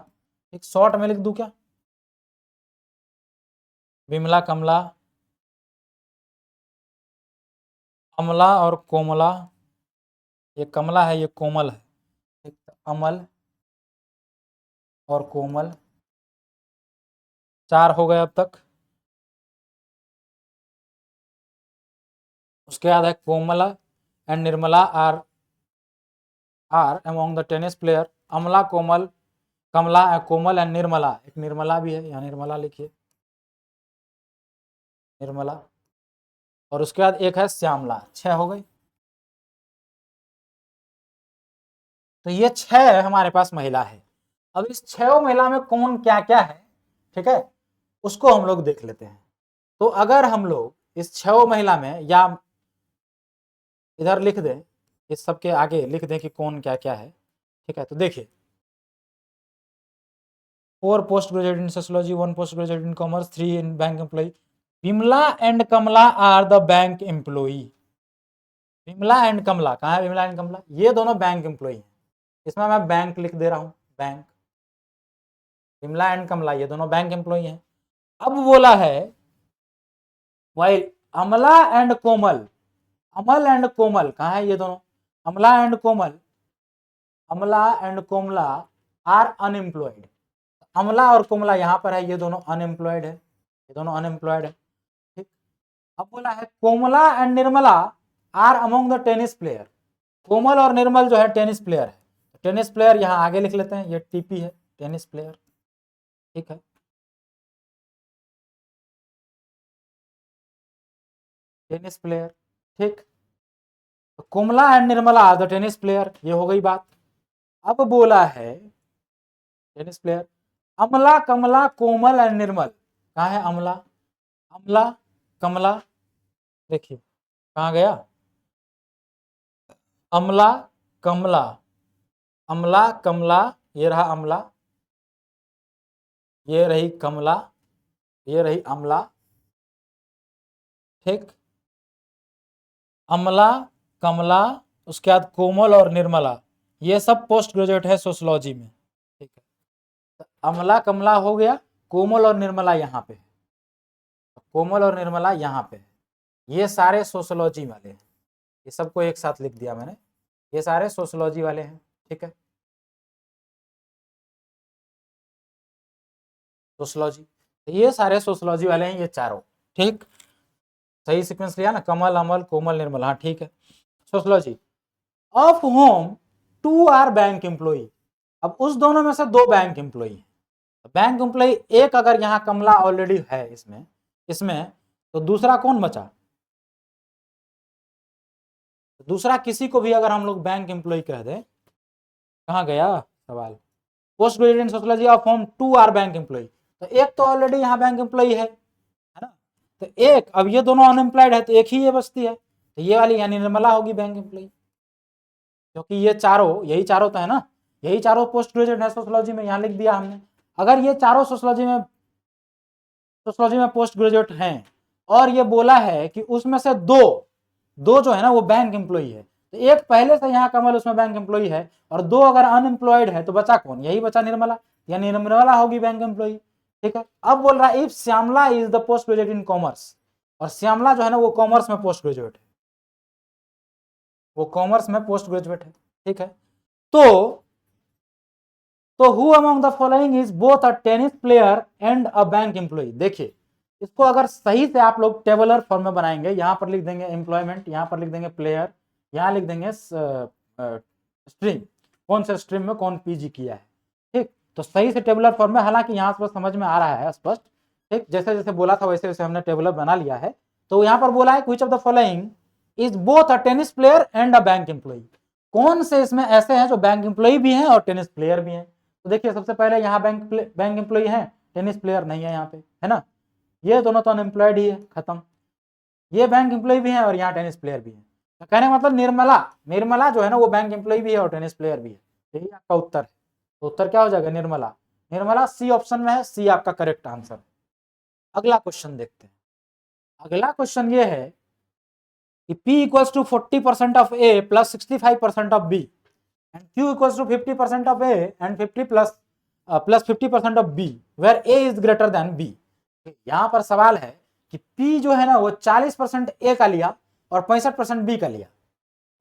एक शॉर्ट में लिख दूं क्या? बिमला, कमला, अमला और कोमला। ये कमला है, ये कोमल है। एक अमल और कोमल, 4 हो गए अब तक। उसके बाद है Komala and Nirmala are among the tennis player. Amla, Komal, Kamala, Komal and Nirmala. एक निर्मला भी है, यहाँ निर्मला लिखिए, निर्मला। और उसके बाद एक है श्यामला। 6 हो गई। तो ये 6 हमारे पास महिला है। अब इस 6 महिला में कौन क्या क्या है, ठीक है, उसको हम लोग देख लेते हैं। तो अगर हम लोग इस 6 महिला में, या इधर लिख दें, इस सबके आगे लिख दें कि कौन क्या क्या है। ठीक है, तो देखिए 4 post graduate in sociology, 1 post graduate in commerce, 3 in bank employ. Bimla and Kamla are the bank employ. Bimla and Kamla, कहाँ है बिमला एंड कमला? ये दोनों बैंक एम्प्लॉय हैं। इसमें मैं बैंक लिख दे रहा हूं, बैंक। बिमला एंड कमला ये दोनों बैंक एम्प्लॉय हैं। अब बोला है वाइल अमला एंड कोमल, अमल एंड कोमल कहाँ है? ये दोनों अमला एंड कोमल, अमला एंड कोमला आर अनएम्प्लॉयड। अमला और कोमला यहाँ पर है, ये दोनों अनएम्प्लॉयड है, ये दोनों अनएम्प्लॉयड है। ठीक, अब बोला है Komala and Nirmala are among the tennis player. Komal और निर्मल जो है टेनिस प्लेयर है। टेनिस प्लेयर यहाँ आगे लिख लेते हैं, ये टीपी है, टेनिस प्लेयर। ठीक है, टेनिस प्लेयर। ठीक, तो Komala and Nirmala are the tennis player, ये हो गई बात। अब बोला है टेनिस प्लेयर अमला, कमला, कोमल एंड निर्मल, कहाँ है अमला? अमला कमला, देखिए कहाँ गया, अमला कमला, अमला कमला, ये रहा अमला, ये रही कमला, ये रही अमला, ठीक, अमला कमला, उसके बाद कोमल और निर्मला, ये सब पोस्ट ग्रेजुएट है सोशियोलॉजी में, ठीक है। तो अमला कमला हो गया, कोमल और निर्मला यहाँ पे है, कोमल और निर्मला यहाँ पे है, ये सारे सोशियोलॉजी वाले हैं, ये सबको एक साथ लिख दिया मैंने, ये सारे सोशियोलॉजी वाले हैं, ठीक है, सोशियोलॉजी, ये सारे सोशियोलॉजी वाले हैं ये चारों, ठीक, सही सीक्वेंस लिया ना, कमल अमल कोमल निर्मल, हाँ ठीक है। Sociology, of home 2 are bank employee, अब उस दोनों में से 2 बैंक एम्प्लॉई हैं, बैंक एम्प्लॉई एक अगर यहाँ कमला ऑलरेडी है इसमें इसमें तो दूसरा कौन बचा, दूसरा किसी को भी अगर हम लोग बैंक एम्प्लॉई कह दें, कहाँ गया सवाल, post graduate sociology of home 2 are bank employee, तो एक तो ऑलरेडी यहाँ बैंक एम्प्लॉई है ना, तो एक, अब ये दोनों अनएम्प्लॉयड है तो एक ही ये बचती है, तो ये वाली यानी निर्मला होगी बैंक एम्प्लॉई, क्योंकि ये चारों, यही चारों तो है ना, यही चारों पोस्ट ग्रेजुएट है सोशियोलॉजी में, यहाँ लिख दिया हमने। अगर ये चारों सोशियोलॉजी में पोस्ट ग्रेजुएट हैं और ये बोला है कि उसमें से दो जो है ना वो बैंक एम्प्लॉई है, तो एक पहले से यहाँ कमल उसमें बैंक एम्प्लॉई है और 2 अगर अनएम्प्लॉयड है तो बचा कौन, यही बचा निर्मला, यानी निर्मला होगी बैंक एम्प्लॉई, ठीक है। अब बोल रहा है if Shyamala is the post graduate in commerce, और श्यामला जो है ना वो कॉमर्स में पोस्ट ग्रेजुएट है, वो कॉमर्स में पोस्ट ग्रेजुएट है, ठीक है। तो who among the following is both a tennis player and a bank employee, देखिए इसको अगर सही से आप लोग टेबलर फॉर्म में बनाएंगे, यहां पर लिख देंगे एम्प्लॉयमेंट, यहां पर लिख देंगे प्लेयर, यहां लिख देंगे स्ट्रीम, कौन से स्ट्रीम में कौन पीजी किया है, ठीक, तो सही से टेबलर फॉर्म में, हालांकि यहाँ पर समझ में आ रहा है स्पष्ट, ठीक, जैसे जैसे बोला था वैसे वैसे हमने टेबलर बना लिया है। तो यहाँ पर बोला है which of the following is both a tennis player and a bank employee, कौन से इसमें ऐसे हैं जो बैंक एम्प्लॉई भी हैं और टेनिस प्लेयर भी हैं, तो देखिए सबसे पहले यहाँ बैंक एम्प्लॉई है, टेनिस प्लेयर नहीं है यहाँ पे, है ना, ये दोनों तो अनएम्प्लॉयड ही है, खत्म, ये बैंक एम्प्लॉय भी है और यहाँ टेनिस प्लेयर भी है, तो कहने का मतलब निर्मला जो है ना वो बैंक एम्प्लॉय भी है और टेनिस प्लेयर भी है, यही आपका उत्तर है, तो उत्तर क्या हो जाएगा निर्मला सी ऑप्शन में है, सी आपका करेक्ट आंसर। अगला क्वेश्चन देखते हैं, अगला क्वेश्चन ये है कि P equals to 40% of A plus 65% of B and Q equals to 50% of A and 50 plus 50% of B where A is greater than B। यहाँ पर सवाल है कि P जो है ना वो 40% A का लिया और 65% B का लिया,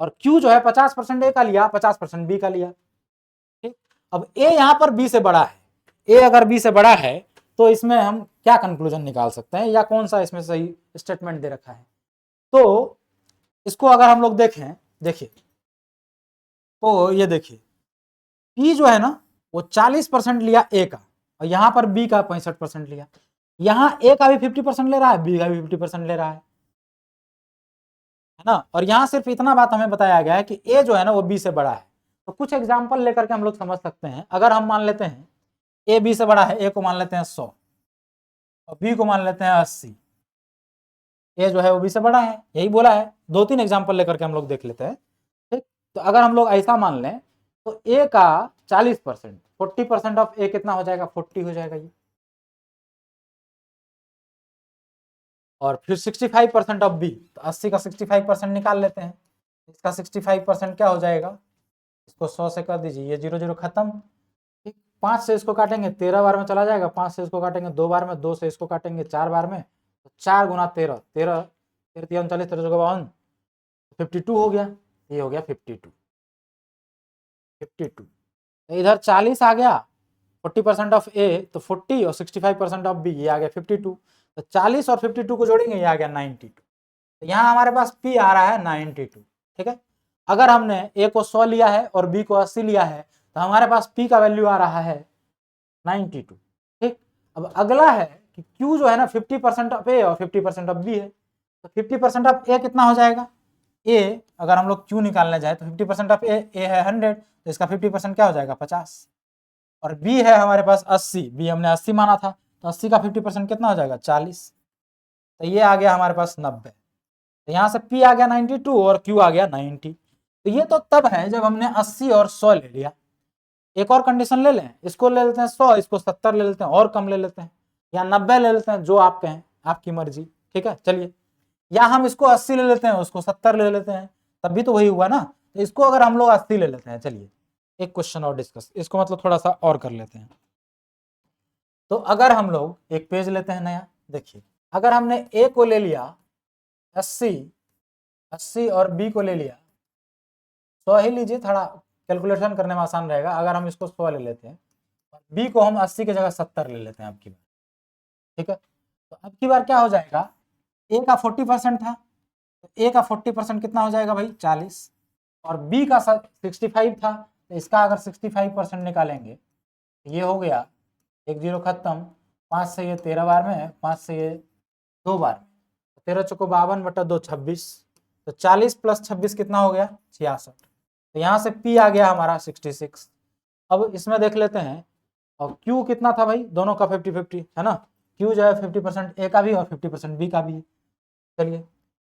और Q जो है 50% A का लिया 50% B का लिया, ठीक। अब A यहाँ पर B से बड़ा है, A अगर B से बड़ा है तो इसमें हम क्या कंक्लूजन निकाल सकते हैं, या कौन सा इसमें सही स्टेटमेंट दे रखा है, तो इसको अगर हम लोग देखें, देखिए तो ये देखिए P जो है ना वो 40% लिया A का, और यहाँ पर B का 65% लिया, यहाँ A का भी 50% ले रहा है, B का भी 50% ले रहा है ना, और यहाँ सिर्फ इतना बात हमें बताया गया है कि A जो है ना वो B से बड़ा है। तो कुछ एग्जाम्पल लेकर के हम लोग समझ सकते हैं, अगर हम मान लेते हैं A B से बड़ा है, A को मान लेते हैं 100 और B को मान लेते हैं 80, A जो है वो B से बड़ा है, यही बोला है, 2-3 एग्जाम्पल लेकर के हम लोग देख लेते हैं, ठीक। तो अगर हम लोग ऐसा मान लें तो A का 40%, 40% ऑफ A कितना हो जाएगा, 40 हो जाएगा ये, और फिर 65% ऑफ B, तो 80 का 65% निकाल लेते हैं, इसका 65% क्या हो जाएगा, इसको 100 से कर दीजिए, ये 0 0 खत्म, ठीक, 5 से इसको काटेंगे 13 बार में चला जाएगा, 5 से इसको काटेंगे 2 बार में, 2 से इसको काटेंगे 4 बार में, तो 4 गुना 13, 13 13 39 13 52, 52 हो गया, ये हो गया 52, इधर 40 आ गया, 40% ऑफ ए तो 40 और 65% ऑफ बी, ये आ गया 52, तो 40 और 52 को जोड़ेंगे ये आ गया 92, तो यहाँ हमारे पास पी आ रहा है 92, ठीक है। अगर हमने ए को 100 लिया है और बी को 80 लिया है तो हमारे पास पी का वैल्यू आ रहा है 92, ठीक। अब अगला है कि क्यू जो है ना 50% ऑफ ए और 50% ऑफ बी है, तो 50% ऑफ ए कितना हो जाएगा, ए अगर हम लोग क्यू निकालने जाए तो 50% ऑफ ए है 100, तो इसका 50% क्या हो जाएगा 50, और बी है हमारे पास 80, बी हमने 80 माना था, तो 80 का 50% कितना हो जाएगा 40, तो ये आ गया हमारे पास 90। तो यहाँ से P आ गया 92 और Q आ गया 90। तो ये तो तब है जब हमने 80 और 100 ले लिया। एक और कंडीशन ले लें, इसको ले लेते हैं 100, इसको 70 ले लेते हैं और कम ले लेते हैं, या 90 ले लेते हैं, जो आप कहें, आपकी मर्जी। ठीक है, चलिए, या हम इसको 80 ले लेते हैं, उसको 70 ले लेते हैं, तब भी तो वही हुआ ना। तो इसको अगर हम लोग 80 ले लेते हैं, चलिए एक क्वेश्चन और डिस्कस, इसको मतलब थोड़ा सा और कर लेते हैं। तो अगर हम लोग एक पेज लेते हैं नया, देखिए अगर हमने ए को ले लिया 80 और बी को ले लिया 100 ही लीजिए, थोड़ा कैलकुलेशन करने में आसान रहेगा। अगर हम इसको 100 ले लेते हैं, बी को हम 80 की जगह 70 ले लेते हैं अब की बार। ठीक है, तो अब की बार क्या हो जाएगा, ए का 40% था, तो ए का 40% कितना हो जाएगा भाई, 40, और बी का 65 था, तो इसका अगर 65% निकालेंगे, ये हो गया, एक जीरो खत्म, 5 से ये 13 बार में, 5 से ये 2 बार में, 13 चौको 52 बटा 2 26, तो 40 प्लस 26 कितना हो गया, 66। तो यहाँ से P आ गया हमारा 66। अब इसमें देख लेते हैं, और Q कितना था भाई, दोनों का 50-50 है ना, Q जो है 50% A का भी और 50% B का भी। चलिए,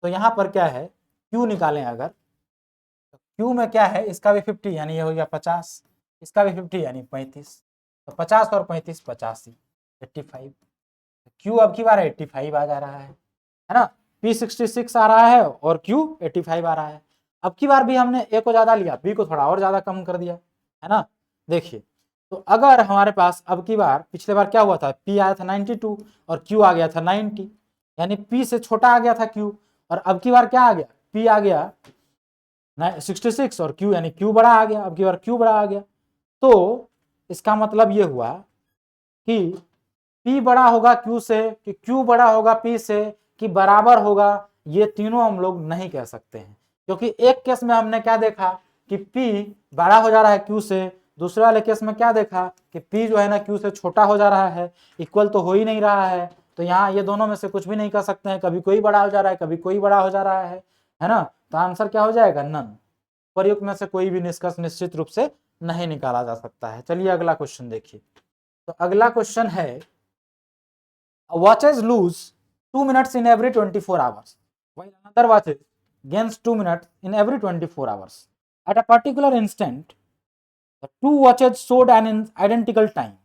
तो यहाँ पर क्या है, Q निकालें अगर, तो Q में क्या है, इसका भी 50 यानी ये हो गया 50, इसका भी 50 यानी 35, तो 50 और 35 85, 85। Q अब की बार 85 आ जा रहा है ना, P 66 आ रहा है और Q 85 आ रहा है। अब की बार भी हमने A को ज्यादा लिया, B को थोड़ा और ज्यादा कम कर दिया, है ना। देखिए, तो अगर हमारे पास अब की बार, पिछले बार क्या हुआ था, P आया था 92 और Q आ गया था 90, यानी P से छोटा आ गया था Q, और अब की बार क्या आ गया, P आ गया 66 और Q यानी Q बड़ा आ गया, अब की बार Q बड़ा आ गया। तो इसका मतलब ये हुआ कि P बड़ा होगा Q से, कि Q बड़ा होगा P से, कि बराबर होगा, ये तीनों हम लोग नहीं कह सकते हैं, क्योंकि एक केस में हमने क्या देखा कि P बड़ा हो जा रहा है Q से, दूसरे वाले केस में क्या देखा कि P जो है ना Q से छोटा हो जा रहा है, इक्वल तो हो ही नहीं रहा है। तो यहाँ ये दोनों में से कुछ भी नहीं कर सकते हैं, कभी कोई बड़ा हो जा रहा है, कभी कोई बड़ा हो जा रहा है ना। तो आंसर क्या हो जाएगा, नन। प्रयुक्त में से कोई भी निष्कर्ष निश्चित रूप से नहीं निकाला जा सकता है। चलिए अगला क्वेश्चन देखिए, तो अगला क्वेश्चन है, watches lose 2 minutes in every 24 hours, while another watches gains 2 minutes in every 24 hours. At a particular instant, the two watches showed an identical time.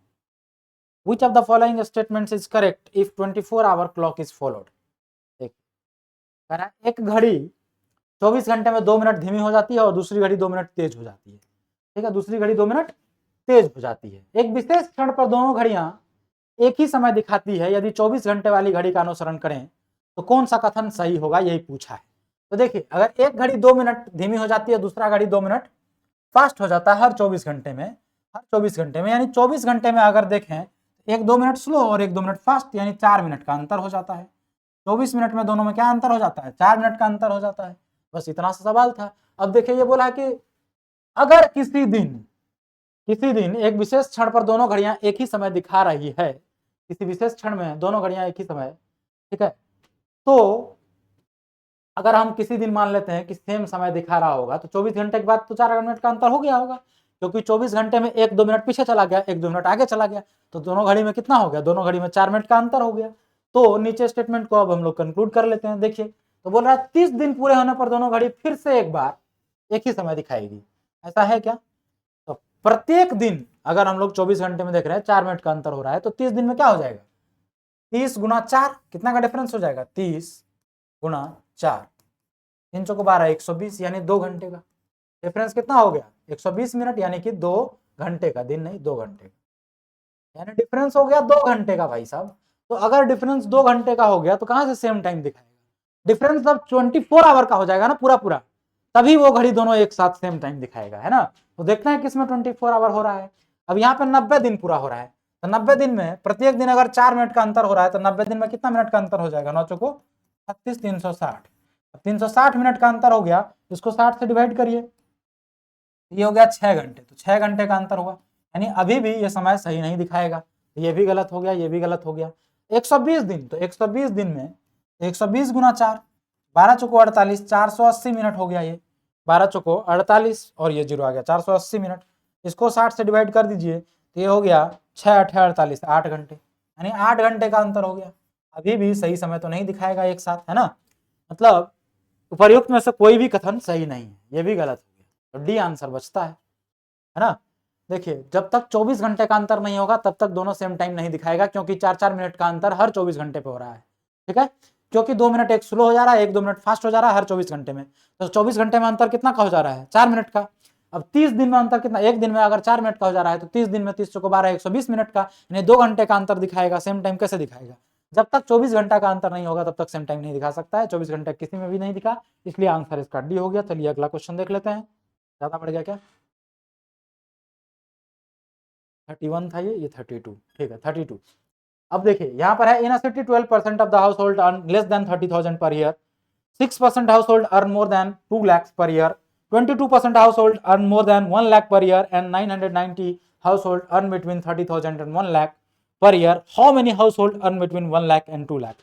Which of the following statements is correct if 24-hour clock is followed? देखिए, एक घड़ी 24 घंटे में 2 minute धीमी हो जाती है और दूसरी घड़ी 2 मिनट तेज हो जाती है। ठीक है, दूसरी घड़ी 2 मिनट तेज हो जाती है। एक विशेष क्षण पर दोनों घड़ियां एक ही समय दिखाती है, यदि 24 घंटे वाली घड़ी का अनुसरण करें तो कौन सा कथन सही होगा, यही पूछा है। तो देखिए, अगर एक घड़ी 2 मिनट धीमी हो जाती है, दूसरा घड़ी 2 मिनट फास्ट हो जाता है हर 24 घंटे में, हर 24 घंटे में, यानी 24 घंटे में अगर देखें, एक 2 मिनट स्लो और एक 2 मिनट फास्ट, यानी 4 मिनट का अंतर हो जाता है। 24 मिनट में दोनों में क्या अंतर हो जाता है, 4 मिनट का अंतर हो जाता है। बस इतना सा सवाल था। अब देखिए, ये बोला कि अगर किसी दिन एक विशेष क्षण पर दोनों घड़ियां एक ही समय दिखा रही है, किसी विशेष क्षण में दोनों घड़ियां एक ही समय, ठीक है, तो अगर हम किसी दिन मान लेते हैं कि सेम समय दिखा रहा होगा, तो 24 घंटे के बाद तो 4 मिनट का अंतर हो गया होगा, क्योंकि 24 घंटे में 1-2 मिनट पीछे चला गया, 1-2 मिनट आगे चला गया, तो दोनों घड़ी में कितना हो गया, दोनों घड़ी में 4 मिनट का अंतर हो गया। तो नीचे स्टेटमेंट को अब हम लोग कंक्लूड कर लेते हैं। देखिए, तो बोल रहा है 30 दिन पूरे होने पर दोनों घड़ी फिर से एक बार एक ही समय दिखाएगी, ऐसा है क्या। तो प्रत्येक दिन अगर हम लोग 24 घंटे में देख रहे हैं 4 मिनट का अंतर हो रहा है, तो 30 दिन में क्या हो जाएगा, 30 गुना 4, कितना का डिफरेंस हो जाएगा, 30 गुना 4, 3 चौको 12, 120, यानी 2 घंटे का डिफरेंस कितना हो गया, 120 मिनट, यानी कि 2 घंटे का, दिन नहीं 2 घंटे का, यानी डिफरेंस हो गया 2 घंटे का भाई साहब। तो अगर डिफरेंस 2 घंटे का हो गया तो कहां से सेम टाइम दिखाएगा, डिफरेंस जब 24 आवर का हो जाएगा ना पूरा, तभी वो घड़ी दोनों एक साथ सेम टाइम दिखाएगा, है ना। तो देखते हैं किसमें 24 आवर हो रहा है। अब यहाँ पे 90 दिन पूरा हो रहा है, तो 90 दिन में प्रत्येक दिन अगर 4 मिनट का अंतर हो रहा है, तो 90 दिन में कितना मिनट का अंतर हो जाएगा, 9 चौको 36, 360, 360 मिनट का अंतर हो गया, इसको 60 से डिवाइड करिए, ये हो गया 6 घंटे, तो 6 घंटे का अंतर हुआ, यानी अभी भी ये समय सही नहीं दिखाएगा, ये भी गलत हो गया, ये भी गलत हो गया। 120 दिन, तो 120 दिन में 120 गुना 4, 12 चौको 48, 480 मिनट हो गया, ये 12 चौको 48 और ये 0 आ गया, 480 मिनट। इसको 60 से डिवाइड कर दीजिए, तो ये हो गया 6 8 48, 8 घंटे, यानी 8 घंटे का अंतर हो गया। अभी भी सही समय तो नहीं दिखाएगा एक साथ, है ना। मतलब उपर्युक्त में से कोई भी कथन सही नहीं है, ये भी गलत हो गया, तो डी आंसर बचता है ना। देखिए जब तक 24 घंटे का अंतर नहीं होगा तब तक दोनों सेम टाइम नहीं दिखाएगा, क्योंकि 4-4 मिनट का अंतर हर 24 घंटे पे हो रहा है, ठीक है। क्योंकि 2 मिनट एक स्लो हो जा रहा है, 1-2 मिनट फास्ट हो जा रहा है हर 24 घंटे में, तो 24 घंटे में अंतर कितना का हो जा रहा है, 4 मिनट का। अब 30 दिन में अंतर कितना, एक दिन में अगर 4 मिनट का हो जा रहा है तो 30 दिन में 30 को 12 120 मिनट का, यानी 2 घंटे का अंतर दिखाएगा, सेम टाइम कैसे दिखाएगा। जब तक 24 घंटा का अंतर नहीं होगा तब तक सेम टाइम नहीं दिखा सकता है, 24 घंटे किसी में भी नहीं दिखा, इसलिए आंसर इसका डी हो गया। चलिए अगला क्वेश्चन देख लेते हैं, ज्यादा बढ़ गया क्या, 31 था ये 32, ठीक है 32। अब देखिए यहाँ पर है, in a city 12% of the household earn less than 30,000 per year, 6% household earn more than 2 lakhs per year, 22% household earn more than 1 lakh per year, and 990 household earn between 30,000 and 1 lakh per year. How many household earn between 1 lakh and 2 lakh।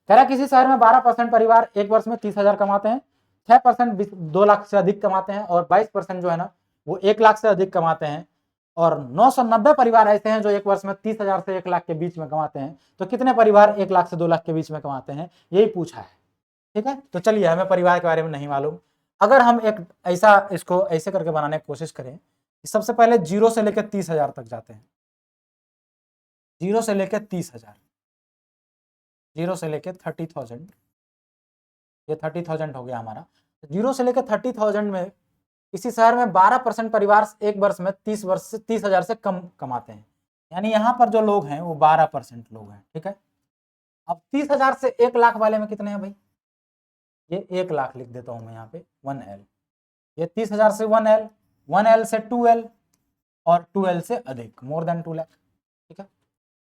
कह रहा किसी शहर में 12% परिवार एक वर्ष में 30,000 कमाते हैं, 6% 2 लाख से अधिक कमाते हैं, और 22% जो है ना वो 1 लाख से अधिक कमाते हैं, और 990 परिवार ऐसे हैं जो एक वर्ष में 30,000 से 1 लाख के बीच में कमाते हैं। तो कितने परिवार 1 लाख से 2 लाख के बीच में कमाते हैं, यही पूछा है, ठीक है। तो चलिए, हमें परिवार के बारे में नहीं मालूम, अगर हम एक ऐसा इसको ऐसे करके बनाने की कोशिश करें, सबसे पहले 0 से लेकर 30,000 तक जाते हैं, 0 से लेकर 30,000, 0 से लेकर 30,000, ये 30,000 हो गया हमारा। 0 से लेकर 30,000 में इसी शहर में 12% परिवार एक वर्ष में 30,000 से कम कमाते हैं, यानी यहाँ पर जो लोग हैं वो 12% लोग हैं, ठीक है। अब 30,000 से 1 लाख वाले में कितने हैं भाई, ये 1 लाख लिख देता हूं मैं यहाँ पे 1L, ये 30,000 से 1L, 1L से 2L, और 2L से अधिक मोर देन 2 लाख, ठीक है।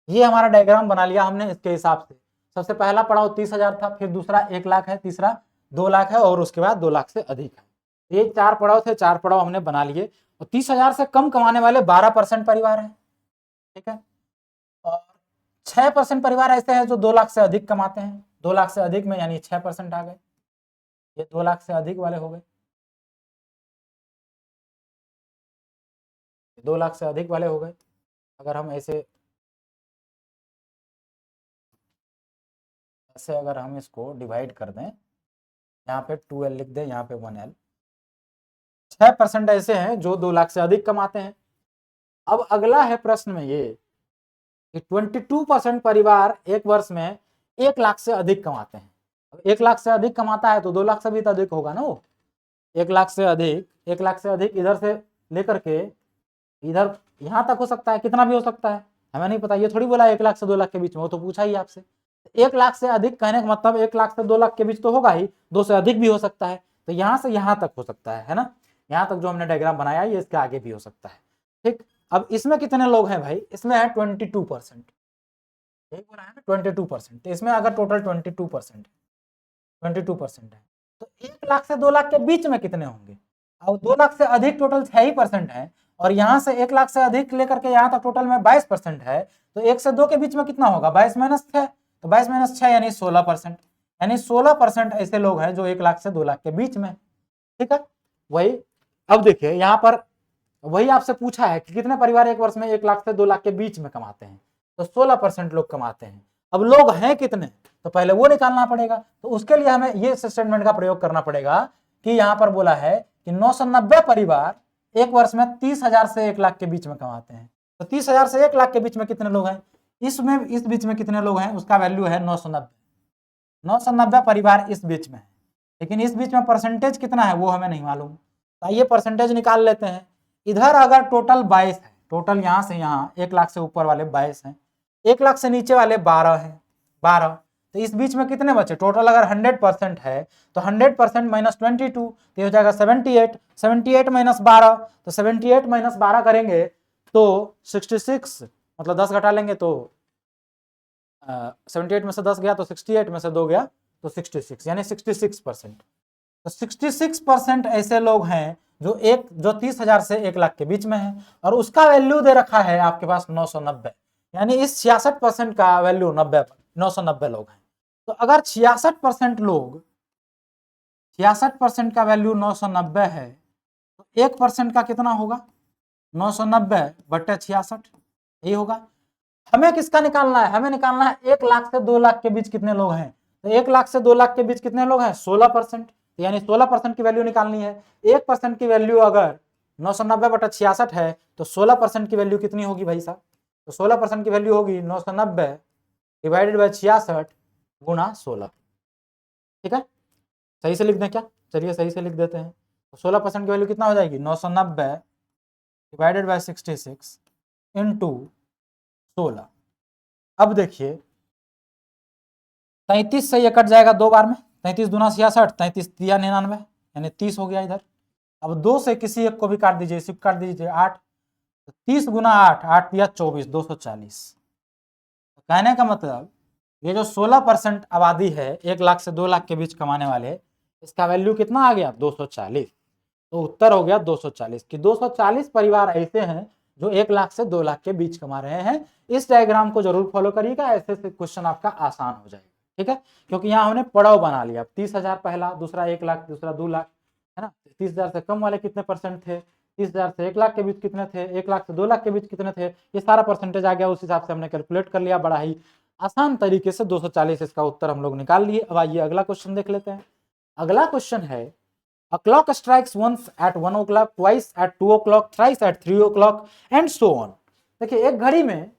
ये हमारा डायग्राम बना लिया हमने इसके हिसाब से। सबसे पहला पड़ाव 30,000 था, फिर दूसरा 1 लाख है, तीसरा 2 लाख है, और उसके बाद 2 लाख से अधिक है। ये 4 पड़ाव थे, 4 पड़ाव हमने बना लिए। और 30,000 से कम कमाने वाले 12% परिवार हैं, ठीक है। और 6% परिवार ऐसे हैं जो 2 लाख से अधिक कमाते हैं, 2 लाख से अधिक में यानी 6% आ गए, ये 2 लाख से अधिक वाले हो गए, 2 लाख से अधिक वाले हो गए। अगर हम ऐसे अगर हम इसको डिवाइड कर दें, यहाँ पे 2L लिख दें, यहाँ पे 1L, 6% ऐसे हैं जो 2 लाख से अधिक कमाते हैं। अब अगला है प्रश्न में ये कि 22% परिवार एक वर्ष में 1 लाख से अधिक कमाते हैं। 1 लाख से अधिक कमाता है तो 2 लाख से भी तो अधिक होगा ना वो, 1 लाख से अधिक, 1 लाख से अधिक इधर से लेकर के इधर यहाँ तक हो सकता है, कितना भी हो सकता है हमें नहीं पता, ये थोड़ी बोला 1 लाख से 2 लाख के बीच में, वो तो पूछा ही आपसे। 1 लाख से अधिक कहने का मतलब 1 लाख से 2 लाख के बीच तो होगा ही, 2 से अधिक भी हो सकता है, तो यहाँ से यहाँ तक हो सकता है ना, यहाँ तक जो हमने डायग्राम बनाया ये इसके आगे भी हो सकता है, ठीक। अब इसमें कितने लोग हैं भाई, इसमें है 22%, यही बोला है ना 22%, तो इसमें अगर टोटल 22% है तो 1 लाख से 2 लाख के बीच में कितने होंगे, और 2 लाख से अधिक टोटल 6% है, और यहाँ से 1 लाख से अधिक लेकर के यहाँ तक टोटल में 22% है, तो 1 से 2 के बीच में कितना होगा, 22 माइनस 6, तो 22 माइनस 6 यानी 16%, यानी 16% ऐसे लोग हैं जो 1 लाख से 2 लाख के बीच में, ठीक है। वही अब देखिए यहाँ पर वही आपसे पूछा है कि कितने परिवार एक वर्ष में 1 लाख से 2 लाख के बीच में कमाते हैं, तो 16% लोग कमाते हैं। अब लोग हैं कितने, तो पहले वो निकालना पड़ेगा, तो उसके लिए हमें ये स्टेटमेंट का प्रयोग करना पड़ेगा कि यहाँ पर बोला है कि 990 परिवार एक वर्ष में 30,000 से 1 लाख के बीच में कमाते हैं, तो 30,000 से 1 लाख के बीच में कितने लोग हैं, इस बीच में कितने लोग हैं, उसका वैल्यू है 990 परिवार इस बीच में है, लेकिन इस बीच में परसेंटेज कितना है वो हमें नहीं मालूम, तो आइए परसेंटेज निकाल लेते हैं। इधर अगर टोटल 22 है, टोटल यहाँ से यहाँ 1 लाख से ऊपर वाले 22 हैं, 1 लाख से नीचे वाले 12 हैं, 12, तो इस बीच में कितने बचे, टोटल अगर 100% है तो 100% माइनस 22 तो ये हो जाएगा 78, 78 माइनस 12, तो 78 माइनस 12 करेंगे तो 66, मतलब 10 घटा लेंगे तो 78 में से 10 गया तो 68 में से 2 गया तो 66, यानी 66%, तो 66% ऐसे लोग हैं जो 30,000 से 1 लाख के बीच में है, और उसका वैल्यू दे रखा है आपके पास 990, यानी इस 66% का वैल्यू 990 लोग हैं। तो अगर 66% का वैल्यू 990 है तो 1% का कितना होगा, 990 बटे 66, यही होगा। हमें किसका निकालना है, हमें निकालना है 1 लाख से 2 लाख के बीच कितने लोग हैं। तो 1 लाख से 2 लाख के बीच कितने लोग हैं, 16%, यानी 16% की वैल्यू निकालनी है। 1% की वैल्यू अगर 990/66 है तो 16% की वैल्यू कितनी होगी भाई साहब, तो 16% की वैल्यू होगी 990 डिवाइडेड बाय 66 गुणा 16। ठीक है, सही से लिख दें क्या, चलिए सही से लिख देते हैं। तो 16% की वैल्यू कितना हो जाएगी, 990 डिवाइडेड बाय 66 इंटू 16। अब देखिए 33 से ये कट जाएगा 2 बार में, 33 दूना 66, 33 दिया 99, यानी 30 हो गया इधर। अब 2 से किसी एक को भी काट दीजिए, सिर्फ काट दीजिए 8, तो 30 गुना 8, 8 दिया 24, 240। तो कहने का मतलब ये जो 16% आबादी है 1 लाख से 2 लाख के बीच कमाने वाले, इसका वैल्यू कितना आ गया, 240। तो उत्तर हो गया 240 कि 240 परिवार ऐसे हैं जो 1 लाख से 2 लाख के बीच कमा रहे हैं। इस डायग्राम को जरूर फॉलो करिएगा, ऐसे से क्वेश्चन आपका आसान हो जाएगा। ठीक है, क्योंकि यहाँ हमने पड़ाव बना लिया, 30,000 पहला, दूसरा 1 लाख, दूसरा 2 लाख, है ना। 30,000 से कम वाले कितने परसेंट थे, 30,000 से 1 लाख के बीच कितने थे, 1 लाख से 2 लाख के बीच कितने थे, ये सारा परसेंटेज आ गया। उस हिसाब से हमने कैलकुलेट कर लिया, बड़ा ही आसान तरीके से 240 इसका उत्तर हम लोग निकाल लिए। अब आइए अगला क्वेश्चन देख लेते हैं। अगला क्वेश्चन है, A clock strikes once at 1 o'clock, twice at 2 o'clock, thrice at 3 o'clock and so on। देखिए एक घड़ी में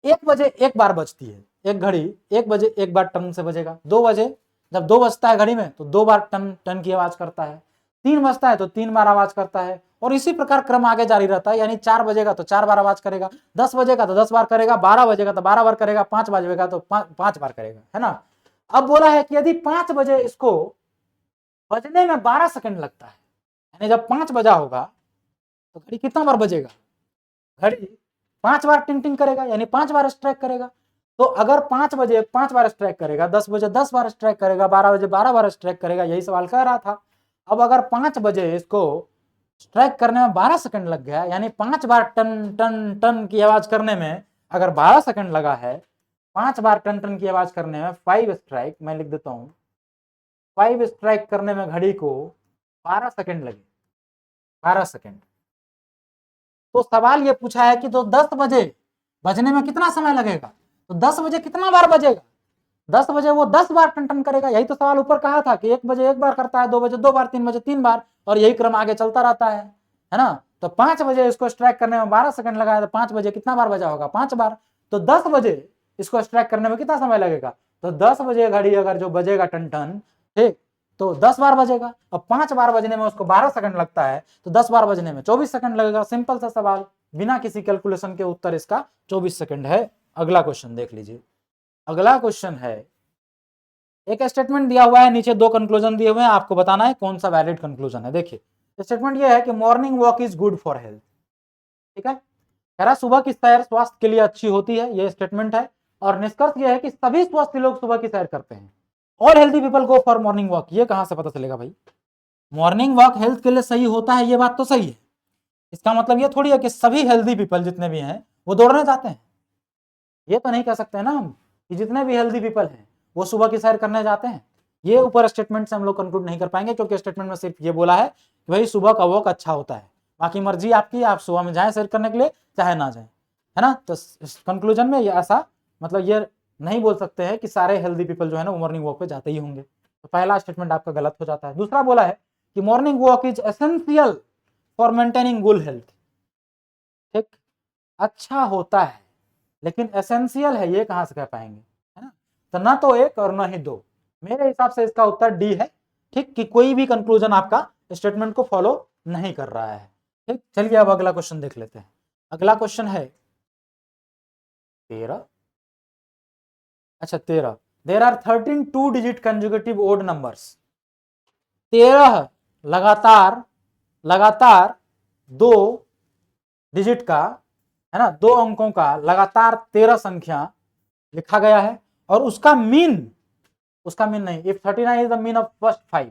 1 बजे एक बार बजती है, एक घड़ी 1 बजे एक बार टन से बजेगा, 2 बजे जब 2 बजता है घड़ी में तो 2 बार टन टन की आवाज करता है, 3 बजता है तो 3 बार आवाज करता है, और इसी प्रकार क्रम आगे जारी रहता है। यानी 4 बजेगा तो 4 बार आवाज करेगा, 10 बजेगा तो 10 बार करेगा, 12 बजेगा तो 12 बार करेगा, 5 बजेगा तो 5 बार करेगा, है ना। अब बोला है कि यदि 5 बजे इसको बजने में 12 सेकंड लगता है, यानी जब 5 बजा होगा तो घड़ी कितना बार बजेगा, घड़ी 5 बार टिंग टिंग करेगा, यानी 5 बार स्ट्राइक करेगा। तो अगर 5 बजे 5 बार स्ट्राइक करेगा, 10 बजे 10 बार स्ट्राइक करेगा, 12 बजे 12 बार स्ट्राइक करेगा, यही सवाल कह रहा था। अब अगर 5 बजे इसको स्ट्राइक करने में 12 सेकंड लग गया, यानी 5 बार टन टन टन की आवाज करने में अगर 12 सेकंड लगा है, 5 बार टन टन की आवाज करने में 5 स्ट्राइक, मैं लिख देता हूं 5 स्ट्राइक करने में घड़ी को 12 सेकंड लगे, 12 सेकंड। तो सवाल ये पूछा है कि तो 10 बजे बजने में कितना समय लगेगा, तो 10 बजे कितना बार बजेगा, 10 बजे वो 10 बार टन टन करेगा। यही तो सवाल ऊपर कहा था कि 1 बजे 1 बार करता है, 2 बजे 2 बार, 3 बजे 3 बार, और यही क्रम आगे चलता रहता है ना। तो 5 बजे इसको स्ट्राइक करने में 12 सेकंड लगा है, तो 5 बजे कितना बार बजा होगा, 5 बार। तो 10 बजे इसको स्ट्राइक करने में कितना समय लगेगा, तो 10 बजे घड़ी अगर जो बजेगा टन टन, ठीक, तो 10 बार बजेगा। अब 5 बार बजने में उसको 12 सेकंड लगता है, तो 10 बार बजने में 24 सेकंड लगेगा। सिंपल सा सवाल, बिना किसी कैलकुलेशन के उत्तर इसका 24 सेकंड है। अगला क्वेश्चन देख लीजिए। अगला क्वेश्चन है, एक स्टेटमेंट दिया हुआ है, नीचे 2 कंक्लूजन दिए हुए हैं, आपको बताना है कौन सा वैलिड कंक्लूजन है। देखिए स्टेटमेंट ये है कि morning walk is good for health. ठीक है, कह रहा सुबह की सैर स्वास्थ्य के लिए अच्छी होती है, ये स्टेटमेंट है। और निष्कर्ष ये है कि सभी स्वस्थ लोग सुबह की सैर करते हैं। All healthy people go for morning walk. ये कहां से पता चलेगा भाई, मॉर्निंग वॉक हेल्थ के लिए सही होता है, ये बात तो सही है। इसका मतलब ये थोड़ी है कि सभी हेल्दी पीपल जितने भी हैं वो दौड़ने जाते हैं। ये तो नहीं कह सकते ना हम कि जितने भी हेल्दी पीपल हैं वो सुबह की सैर करने जाते हैं। ये ऊपर स्टेटमेंट से हम लोग कंक्लूड नहीं कर पाएंगे, क्योंकि स्टेटमेंट में सिर्फ ये बोला है कि भाई सुबह का वॉक अच्छा होता है, बाकी मर्जी आपकी, आप सुबह में जाएं सैर करने के लिए चाहे ना जाएं, है ना। तो कंक्लूजन में ये ऐसा मतलब ये नहीं बोल सकते हैं कि सारे हेल्दी पीपल जो है ना वो मॉर्निंग वॉक पे जाते ही होंगे। तो पहला स्टेटमेंट आपका गलत हो जाता है। दूसरा बोला है कि morning walk is essential for maintaining good health. ठीक, अच्छा होता है लेकिन एसेंशियल है, ये कहां से कह पाएंगे, है ना। तो ना तो एक और ना ही दो, मेरे हिसाब से इसका उत्तर डी है। ठीक, कि कोई भी कंक्लूजन आपका स्टेटमेंट को फॉलो नहीं कर रहा है। ठीक, चलिए अब अगला क्वेश्चन देख लेते हैं। अगला क्वेश्चन है 13, अच्छा 13, there are 13 2 digit consecutive odd numbers. 13 लगातार लगातार 2 डिजिट का, है ना, 2 अंकों का लगातार 13 संख्या लिखा गया है, और उसका मीन नहीं, if 39 is the mean of first 5,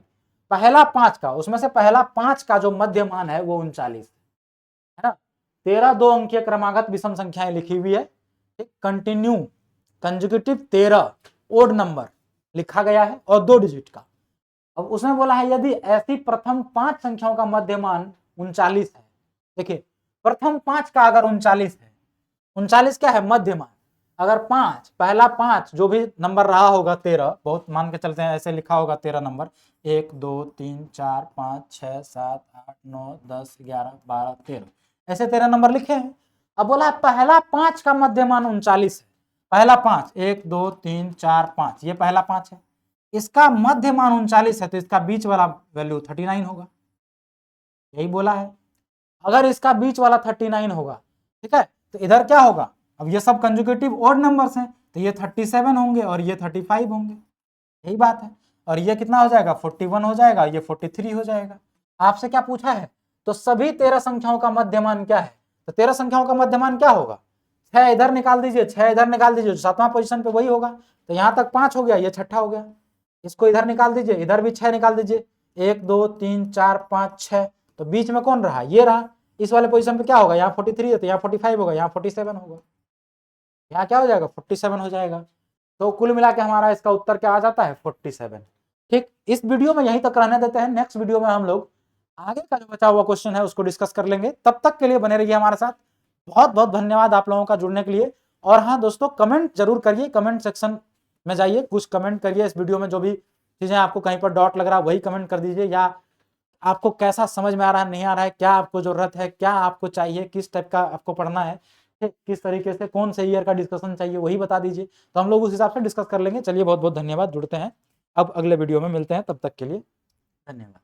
पहला 5 का, उसमें से पहला 5 का जो मध्य मान है वो 39 है ना। 13 2 अंकीय क्रमागत विषम संख्याएं लिखी हुई है। कंटिन्यू कंजुगेटिव 13 ओड नंबर लिखा गया है और 2 डिजिट का। अब उसमें बोला है यदि ऐसी प्रथम 5 संख्याओं का मध्यमान 39 है। देखिए प्रथम 5 का अगर 39 है, 39 क्या है, मध्यमान, अगर 5 पहला 5 जो भी नंबर रहा होगा 13, बहुत मान के चलते हैं ऐसे लिखा होगा 13 नंबर, 1 2 3 4 5 6 7 8 9 10 11 12 13, ऐसे 13 नंबर लिखे हैं। अब बोला पहला 5 का मध्यमान 39 है, पहला 5 1 2 3 4 5, ये पहला 5 है, इसका मध्यमान 39 है, तो इसका बीच वाला वैल्यू 39 होगा, यही बोला है। अगर इसका बीच वाला 39 होगा, ठीक है, तो इधर क्या होगा, अब ये सब कंजुगेटिव ऑड नंबर्स हैं, तो ये 37 होंगे और ये 35 होंगे, यही बात है। और ये कितना हो जाएगा, 41 हो जाएगा, ये 43 हो जाएगा। आपसे क्या पूछा है, तो सभी 13 संख्याओं का मध्यमान क्या है, तो 13 संख्याओं का मध्यमान क्या होगा, 6 इधर निकाल दीजिए, 6 इधर निकाल दीजिए, 7वां पोजीशन पे वही होगा, तो यहां तक 5 हो गया, ये 6ठा हो गया, इसको इधर निकाल दीजिए, इधर भी 6 निकाल दीजिए, 1 2 3 4 5 6, तो बीच में कौन रहा, ये रहा, इस वाले पोजीशन पे क्या होगा, यहाँ 43 है तो यहाँ 45 होगा, यहाँ 47 होगा, यहाँ क्या हो जाएगा 47 हो जाएगा। तो कुल मिला के हमारा इसका उत्तर क्या आ जाता है 47। ठीक, इस वीडियो में यहीं तक रहने देते हैं, नेक्स्ट वीडियो में हम लोग आगे का जो बचा हुआ क्वेश्चन है उसको डिस्कस कर लेंगे। तब तक के लिए बने रहिए हमारे साथ। बहुत बहुत धन्यवाद आप लोगों का जुड़ने के लिए। और हाँ दोस्तों, कमेंट जरूर करिए, कमेंट सेक्शन में जाइए, कुछ कमेंट करिए, इस वीडियो में जो भी चीजें आपको कहीं पर डॉट लग रहा है वही कमेंट कर दीजिए, या आपको कैसा समझ में आ रहा है नहीं आ रहा है, क्या आपको जरूरत है, क्या आपको चाहिए, किस टाइप का आपको पढ़ना है, किस तरीके से कौन से ईयर का डिस्कशन चाहिए वही बता दीजिए, तो हम लोग उस हिसाब से डिस्कस कर लेंगे। चलिए बहुत बहुत धन्यवाद, जुड़ते हैं अब अगले वीडियो में मिलते हैं, तब तक के लिए धन्यवाद।